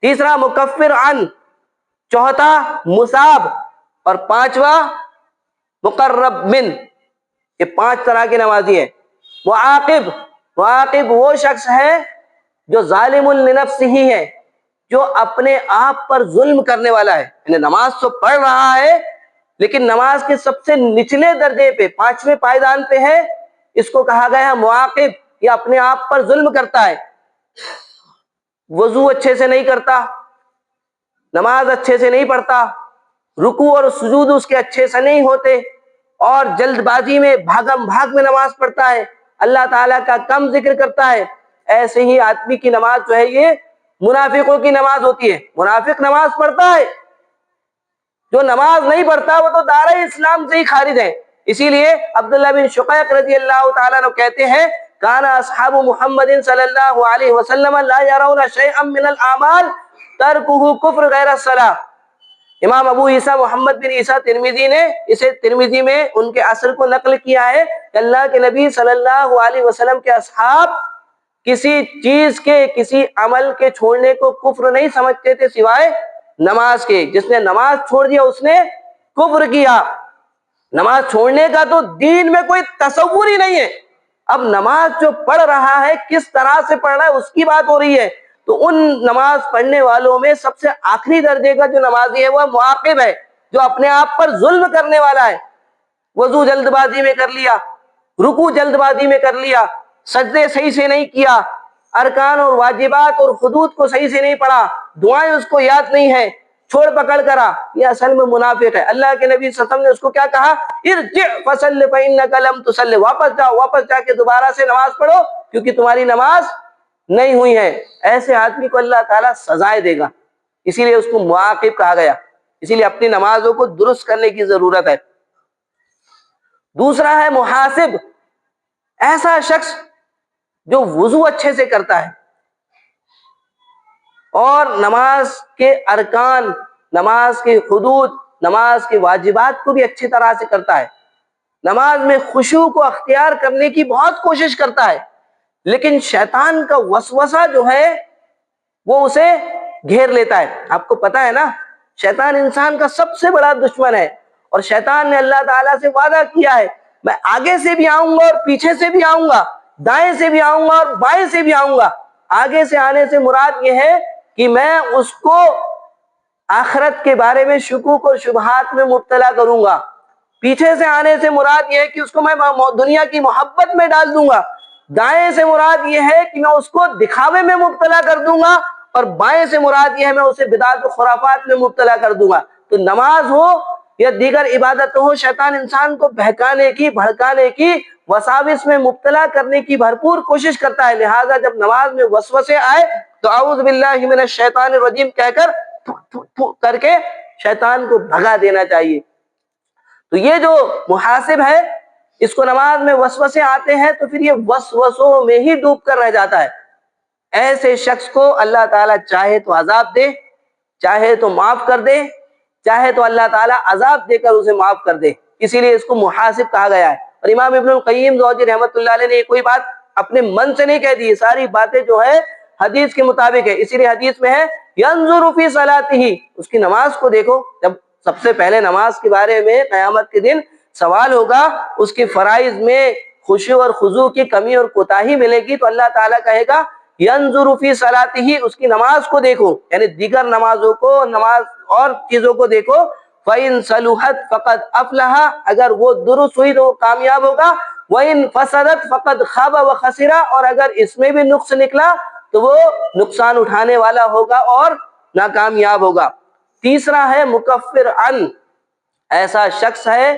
تیسرا مکفر عن، چوتھا مصاب، اور 5واں مقرب من۔ یہ 5 طرح کے نمازی ہیں۔ معاقب وہ شخص ہے جو ظالم لنفسہ ہی ہے، جو اپنے آپ پر ظلم کرنے والا ہے، یعنی نماز تو پڑھ رہا ہے لیکن نماز کے سب سے نچلے درجے پہ، 5ویں پائیدان پہ ہے، اس کو کہا گیا ہے معاقب۔ یہ اپنے آپ پر ظلم کرتا ہے، وضو اچھے سے نہیں کرتا، نماز اچھے سے نہیں پڑھتا، رکوع اور سجود اس کے اچھے سے نہیں ہوتے، اور جلد بازی میں بھاگم بھاگ میں نماز پڑھتا ہے، اللہ تعالیٰ کا کم ذکر کرتا ہے۔ ایسے ہی آدمی کی نماز جو ہے یہ منافقوں کی نماز ہوتی ہے۔ منافق نماز پڑھتا ہے، جو نماز نہیں پڑھتا وہ تو دائرہ اسلام سے ہی خارج ہے۔ اسی لیے عبداللہ بن شقیق رضی اللہ تعالیٰ عنہ کہتے ہیں کان اصحاب محمد صلی اللہ علیہ وسلم لا يرون شيئا من الاعمال ترکہ کفر غیر الصلاۃ۔ امام ابو عیسیٰ محمد بن عیسیٰ ترمذی نے اسے ترمذی میں ان کے اثر کو نقل کیا ہے کہ اللہ کے نبی صلی اللہ علیہ وسلم کے اصحاب کسی چیز کے، کسی عمل کے چھوڑنے کو کفر نہیں سمجھتے تھے سوائے نماز کے۔ جس نے نماز چھوڑ دیا اس نے کفر کیا۔ نماز چھوڑنے کا تو دین میں کوئی تصور ہی نہیں ہے۔ اب نماز جو پڑھ رہا ہے کس طرح سے پڑھ رہا ہے اس کی بات ہو رہی ہے۔ تو ان نماز پڑھنے والوں میں سب سے آخری درجے کا جو نمازی ہے وہ معاقب ہے، جو اپنے آپ پر ظلم کرنے والا ہے۔ وضو جلد بازی میں کر لیا، رکوع جلد بازی میں کر لیا، سجدے صحیح سے نہیں کیا، ارکان اور واجبات اور حدود کو صحیح سے نہیں پڑھا، دعائیں اس کو یاد نہیں ہیں، چھوڑ پکڑ کرا، یہ اصل میں منافق ہے۔ اللہ کے نبی صلی اللہ علیہ وسلم نے اس کو کیا کہا؟ ارجع فصل فإنک لم تصل، واپس جا کے دوبارہ سے نماز پڑھو کیونکہ تمہاری نماز نہیں ہوئی ہے۔ ایسے آدمی کو اللہ تعالیٰ سزائے دے گا، اسی لیے اس کو معاقب کہا گیا۔ اسی لیے اپنی نمازوں کو درست کرنے کی ضرورت ہے۔ دوسرا ہے محاسب، ایسا شخص جو وضو اچھے سے کرتا ہے اور نماز کے ارکان، نماز کے حدود، نماز کے واجبات کو بھی اچھی طرح سے کرتا ہے، نماز میں خشوع کو اختیار کرنے کی بہت کوشش کرتا ہے، لیکن شیطان کا وسوسہ جو ہے وہ اسے گھیر لیتا ہے۔ آپ کو پتا ہے نا، شیطان انسان کا سب سے بڑا دشمن ہے، اور شیطان نے اللہ تعالیٰ سے وعدہ کیا ہے میں آگے سے بھی آؤں گا اور پیچھے سے بھی آؤں گا، دائیں سے بھی آؤں گا اور بائیں سے بھی آؤں گا۔ آگے سے آنے سے مراد یہ ہے کہ میں اس کو آخرت کے بارے میں شکوک اور شبہات میں مبتلا کروں گا۔ پیچھے سے آنے سے مراد یہ ہے کہ اس کو میں دنیا کی محبت میں ڈال دوں گا۔ دائیں سے مراد یہ ہے کہ میں اس کو دکھاوے میں مبتلا کر دوں گا، اور بائیں سے مراد یہ ہے میں اسے بدعت و خرافات میں مبتلا کر دوں گا۔ تو نماز ہو یا دیگر عبادت ہو، شیطان انسان کو بہکانے کی، بھڑکانے کی، وساوس میں مبتلا کرنے کی بھرپور کوشش کرتا ہے۔ لہٰذا جب نماز میں وسوسے آئے تو اعوذ باللہ من الشیطان الرجیم کہہ کر کر کے شیطان کو بھگا دینا چاہیے۔ تو یہ جو محاسب ہے، اس کو نماز میں وسوسے آتے ہیں تو پھر یہ وسوسوں میں ہی ڈوب کر رہ جاتا ہے۔ ایسے شخص کو اللہ تعالیٰ چاہے تو عذاب دے، چاہے تو معاف کر دے، چاہے تو اللہ تعالیٰ عذاب دے کر اسے معاف کر دے، اسی لیے اس کو محاسب کہا گیا ہے۔ اور امام ابن القیم زوجی رحمۃ اللہ علیہ نے یہ کوئی بات اپنے من سے نہیں کہہ دی، ساری باتیں جو ہے حدیث کے مطابق ہے، اسی لیے حدیث میں ہے ینظر فی صلاتہ، اس کی نماز کو دیکھو۔ جب سب سے پہلے نماز کے بارے میں قیامت کے دن سوال ہوگا، اس کے فرائض میں خشوع اور خضوع کی کمی اور کوتاہی ملے گی، تو اللہ تعالیٰ کہے گا ینظر فی صلاتہ، اس کی نماز کو دیکھو، یعنی دیگر نمازوں کو، نماز اور چیزوں کو دیکھو۔ فَإِن صَلُحَتْ فَقَدْ أَفْلَحَ، اگر وہ درست ہوئی تو وہ کامیاب ہوگا، وَإِن فَسَدَتْ فَقَدْ خَابَ وَخَسِرَ، اور اگر اس میں بھی نقص نکلا تو وہ نقصان اٹھانے والا ہوگا اور ناکامیاب ہوگا۔ تیسرا ہے مکفر عن، ایسا شخص ہے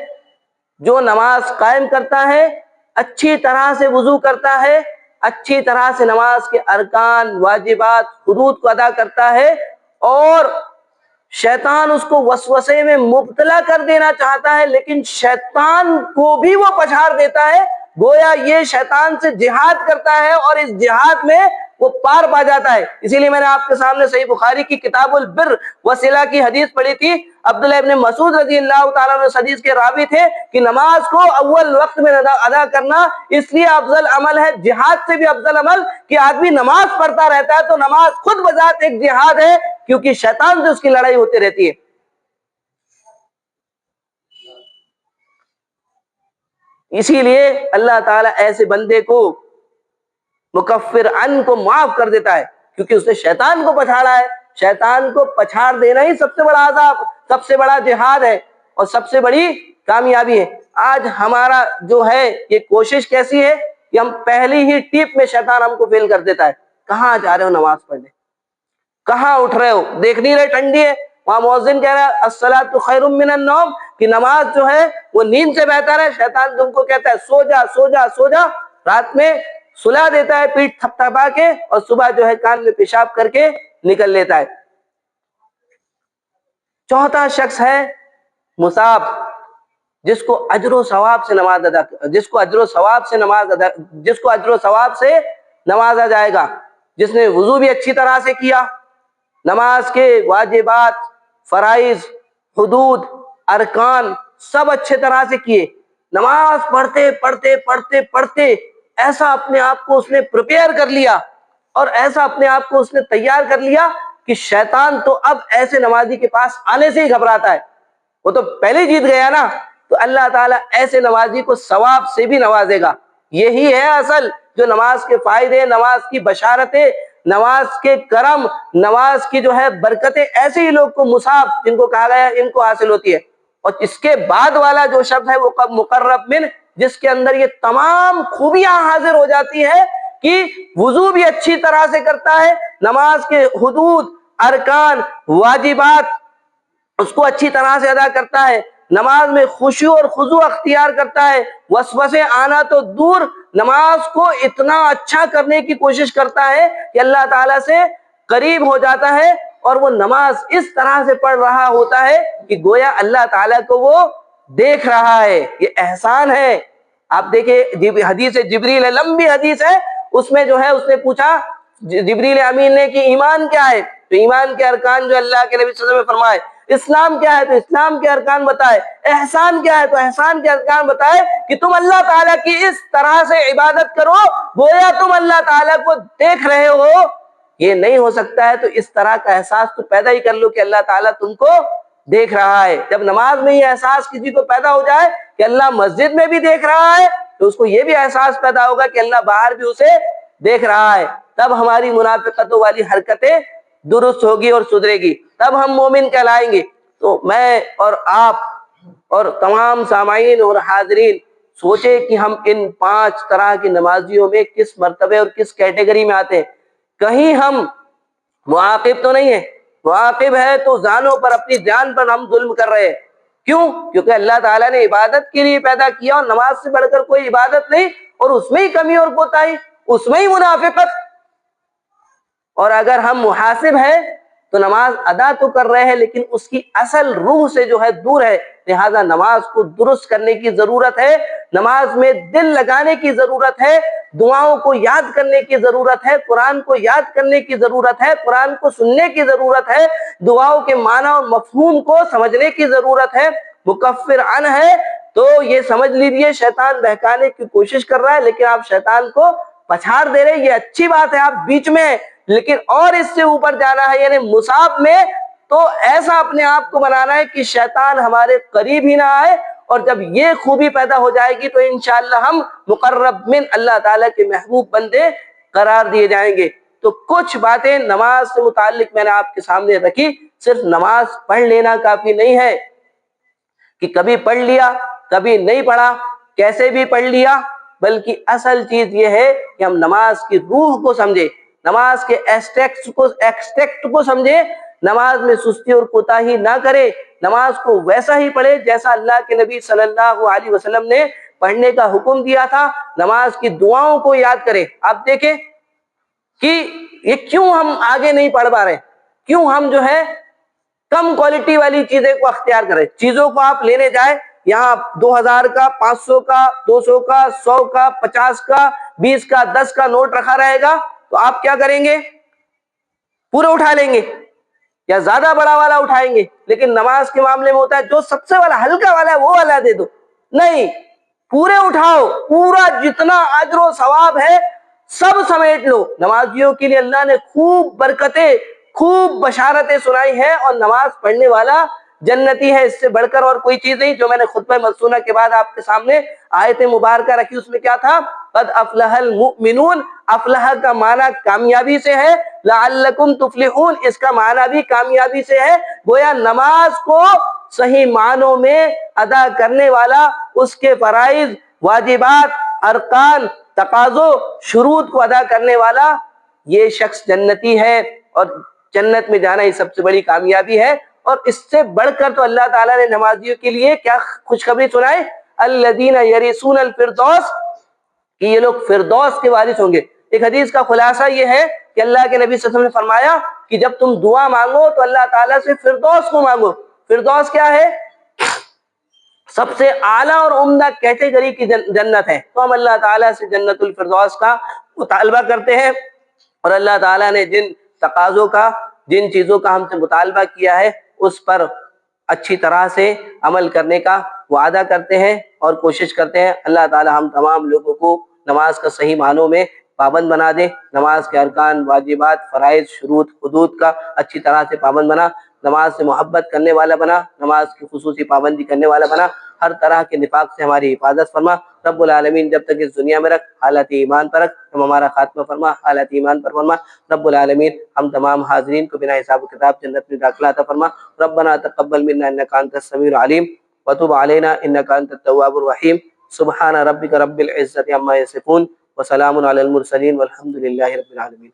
جو نماز قائم کرتا ہے، اچھی طرح سے وضو کرتا ہے، اچھی طرح سے نماز کے ارکان، واجبات، حدود کو ادا کرتا ہے، اور شیطان اس کو وسوسے میں مبتلا کر دینا چاہتا ہے لیکن شیطان کو بھی وہ پچھاڑ دیتا ہے، گویا یہ شیطان سے جہاد کرتا ہے اور اس جہاد میں وہ پار پا جاتا ہے۔ اسی لیے میں نے آپ کے سامنے صحیح بخاری کی کتاب البر وصلہ کی حدیث پڑھی تھی، عبداللہ ابن مسعود رضی اللہ تعالیٰ عنہ اس حدیث کے راوی تھے کہ نماز کو اول وقت میں ادا کرنا اس لیے افضل عمل ہے، جہاد سے بھی افضل عمل، کہ آدمی نماز پڑھتا رہتا ہے تو نماز خود بذات ایک جہاد ہے، کیونکہ شیطان سے اس کی لڑائی ہوتی رہتی ہے۔ اسی لیے اللہ تعالیٰ ایسے بندے کو مکفر عن کو معاف کر دیتا ہے، کیونکہ اس نے شیطان کو پچھاڑا ہے۔ شیطان کو پچھاڑ دینا ہی سب سے بڑا عذاب، سب سے بڑا جہاد ہے اور سب سے بڑی کامیابی ہے۔ آج ہمارا جو ہے یہ کوشش کیسی ہے کہ ہم پہلی ہی ٹیپ میں شیطان ہم کو فیل کر دیتا ہے۔ کہاں جا رہے ہو نماز پڑھنے، کہاں اٹھ رہے ہو، دیکھ نہیں رہے ٹھنڈی ہے، وہاں مؤذن کہہ رہا ہے الصلاۃ خیر من النوم، کہ نماز جو ہے وہ نیند سے بہتر ہے۔ شیطان تم کو کہتا ہے سو جا سو جا سو جا، رات میں سلا دیتا ہے پیٹ تھپ تھپا کے، اور صبح جو ہے کان میں پیشاب کر کے نکل لیتا ہے۔ چوتھا شخص ہے مصاب، جس کو اجر و ثواب سے نوازا جائے گا، جس نے وضو بھی اچھی طرح سے کیا، نماز کے واجبات، فرائض، حدود، ارکان سب اچھے طرح سے کیے، نماز پڑھتے پڑھتے پڑھتے پڑھتے ایسا اپنے آپ کو اس نے پریپیئر کر لیا اور ایسا اپنے آپ کو اس نے تیار کر لیا کہ شیطان تو اب ایسے نمازی کے پاس آنے سے ہی گھبراتا ہے، وہ تو پہلے جیت گیا نا۔ تو اللہ تعالیٰ ایسے نمازی کو ثواب سے بھی نوازے گا۔ یہی ہے اصل جو نماز کے فائدے، نماز کی بشارتیں، نماز کے کرم، نماز کی جو ہے برکتیں، ایسے ہی لوگ کو مصاب جن کو کہا گیا ان کو حاصل ہوتی ہے۔ اور اس کے بعد والا جو شخص ہے وہ مقرب من، جس کے اندر یہ تمام خوبیاں حاضر ہو جاتی ہے کہ وضو بھی اچھی طرح سے کرتا ہے، نماز کے حدود، ارکان، واجبات اس کو اچھی طرح سے ادا کرتا ہے، نماز میں خشوع اور خضوع اختیار کرتا ہے، وسوسے آنا تو دور، نماز کو اتنا اچھا کرنے کی کوشش کرتا ہے کہ اللہ تعالیٰ سے قریب ہو جاتا ہے، اور وہ نماز اس طرح سے پڑھ رہا ہوتا ہے کہ گویا اللہ تعالیٰ کو وہ دیکھ رہا ہے۔ یہ احسان ہے۔ آپ دیکھیں حدیث جبریل ہے، لمبی حدیث ہے، اس میں جو ہے اس نے پوچھا جبریل امین نے کہ ایمان کیا ہے، تو ایمان کے ارکان جو اللہ کے نبی صلی اللہ علیہ وسلم نے فرمائے، اسلام کیا ہے تو اسلام کے ارکان بتائے، احسان کیا ہے تو احسان کے ارکان بتائے، کہ تم اللہ تعالیٰ کی اس طرح سے عبادت کرو گویا تم اللہ تعالیٰ کو دیکھ رہے ہو۔ یہ نہیں ہو سکتا ہے تو اس طرح کا احساس تو پیدا ہی کر لو کہ اللہ تعالیٰ تم کو دیکھ رہا ہے۔ جب نماز میں یہ احساس کسی کو پیدا ہو جائے کہ اللہ مسجد میں بھی دیکھ رہا ہے تو اس کو یہ بھی احساس پیدا ہوگا کہ اللہ باہر بھی اسے دیکھ رہا ہے، تب ہماری منافقتوں والی حرکتیں درست ہوگی اور سدھرے گی، تب ہم مومن کہلائیں گے۔ تو میں اور آپ اور تمام سامعین اور حاضرین سوچے کہ ہم ان 5 طرح کی نمازیوں میں کس مرتبے اور کس کیٹیگری میں آتے ہیں۔ کہیں ہم معاقب تو نہیں ہے، معاقب ہے تو جانوں پر، اپنی جان پر ہم ظلم کر رہے ہیں۔ کیوں؟ کیونکہ اللہ تعالیٰ نے عبادت کے لیے پیدا کیا، اور نماز سے بڑھ کر کوئی عبادت نہیں، اور اس میں ہی کمی اور کوتاہی، اس میں ہی منافقت۔ اور اگر ہم محاسب ہیں تو نماز ادا تو کر رہے ہیں لیکن اس کی اصل روح سے جو ہے دور ہے، لہذا نماز کو درست کرنے کی ضرورت ہے، نماز میں دل لگانے کی ضرورت ہے، دعاؤں کو یاد کرنے کی ضرورت ہے، قرآن کو یاد کرنے کی ضرورت ہے، قرآن کو سننے کی ضرورت ہے، دعاؤں کے معنی اور مفہوم کو سمجھنے کی ضرورت ہے۔ مکفر عن ہے تو یہ سمجھ لیجیے شیطان بہکانے کی کوشش کر رہا ہے، لیکن آپ شیطان کو پچھاڑ دے رہے، یہ اچھی بات ہے، آپ بیچ میں ہیں، لیکن اور اس سے اوپر جانا ہے، یعنی مصاب میں تو ایسا اپنے آپ کو بنانا ہے کہ شیطان ہمارے قریب ہی نہ آئے، اور جب یہ خوبی پیدا ہو جائے گی تو انشاءاللہ ہم مقرب من اللہ تعالیٰ کے محبوب بندے قرار دیے جائیں گے۔ تو کچھ باتیں نماز سے متعلق میں نے آپ کے سامنے رکھی۔ صرف نماز پڑھ لینا کافی نہیں ہے کہ کبھی پڑھ لیا کبھی نہیں پڑھا، کیسے بھی پڑھ لیا، بلکہ اصل چیز یہ ہے کہ ہم نماز کی روح کو سمجھے، نماز کے ایکسٹیکٹ کو سمجھے، نماز میں سستی اور کوتاہی نہ کرے، نماز کو ویسا ہی پڑھے جیسا اللہ کے نبی صلی اللہ علیہ وسلم نے پڑھنے کا حکم دیا تھا، نماز کی دعاؤں کو یاد کرے۔ آپ دیکھیں کہ یہ کیوں ہم آگے نہیں پڑھ پا رہے، کیوں ہم جو ہے کم کوالٹی والی چیزیں کو اختیار کریں۔ چیزوں کو آپ لینے جائیں، یہاں 2000 کا، 500 کا، 200 کا، 100 کا، 50 کا، 20 کا، 10 کا نوٹ رکھا رہے گا تو آپ کیا کریں گے؟ پورے اٹھا لیں گے یا زیادہ بڑا والا اٹھائیں گے۔ لیکن نماز کے معاملے میں ہوتا ہے جو سب سے والا ہلکا والا ہے وہ والا دے دو، نہیں، پورے اٹھاؤ، پورا جتنا اجر و ثواب ہے سب سمیٹ لو۔ نمازیوں کے لیے اللہ نے خوب برکتیں، خوب بشارتیں سنائی ہیں، اور نماز پڑھنے والا جنتی ہے، اس سے بڑھ کر اور کوئی چیز نہیں۔ جو میں نے خطبہ مسنونہ کے بعد آپ کے سامنے آیت مبارکہ رکھی، اس میں کیا تھا؟ قد افلح المؤمنون، افلح کا معنی کامیابی سے ہے، لعلکم تفلحون اس کا معنی بھی کامیابی سے ہے۔ گویا نماز کو صحیح معنوں میں ادا کرنے والا، اس کے فرائض، واجبات، ارکان، تقاضوں، شروط کو ادا کرنے والا یہ شخص جنتی ہے، اور جنت میں جانا یہ سب سے بڑی کامیابی ہے۔ اور اس سے بڑھ کر تو اللہ تعالیٰ نے نمازیوں کے لیے کیا خوشخبری سنائے؟ الذین یرثون الفردوس، کہ یہ لوگ فردوس کے وارث ہوں گے۔ ایک حدیث کا خلاصہ یہ ہے کہ اللہ کے نبی صلی اللہ علیہ وسلم نے فرمایا کہ جب تم دعا مانگو تو اللہ تعالیٰ سے فردوس کو مانگو۔ فردوس کیا ہے؟ سب سے اعلیٰ اور عمدہ کیٹیگری کی جنت ہے۔ تو ہم اللہ تعالیٰ سے جنت الفردوس کا مطالبہ کرتے ہیں، اور اللہ تعالیٰ نے جن تقاضوں کا، جن چیزوں کا ہم سے مطالبہ کیا ہے اس پر اچھی طرح سے عمل کرنے کا وعدہ کرتے ہیں اور کوشش کرتے ہیں۔ اللہ تعالیٰ ہم تمام لوگوں کو نماز کا صحیح معنوں میں پابند بنا دے، نماز کے ارکان، واجبات، فرائض، شروط، حدود کا اچھی طرح سے پابند بنا، نماز سے محبت کرنے والا بنا، نماز کی خصوصی پابندی کرنے والا بنا، ہر طرح کے نفاق سے ہماری حفاظت فرما۔ رب العالمین جب تک اس دنیا میں رکھ، حالت ایمان پر رکھ، ہم ہمارا خاتمہ فرما، حالت ایمان پر فرما۔ رب العالمین ہم تمام حاضرین کو بنا حساب و کتاب جنت میں داخلہ عطا فرما۔ ربنا تقبل منا انک انت السمیع العلیم وتب علینا انک انت التواب الرحیم۔ سبحان ربک رب العزۃ عما یصفون وسلام علی المرسلین والحمد للہ رب العالمین۔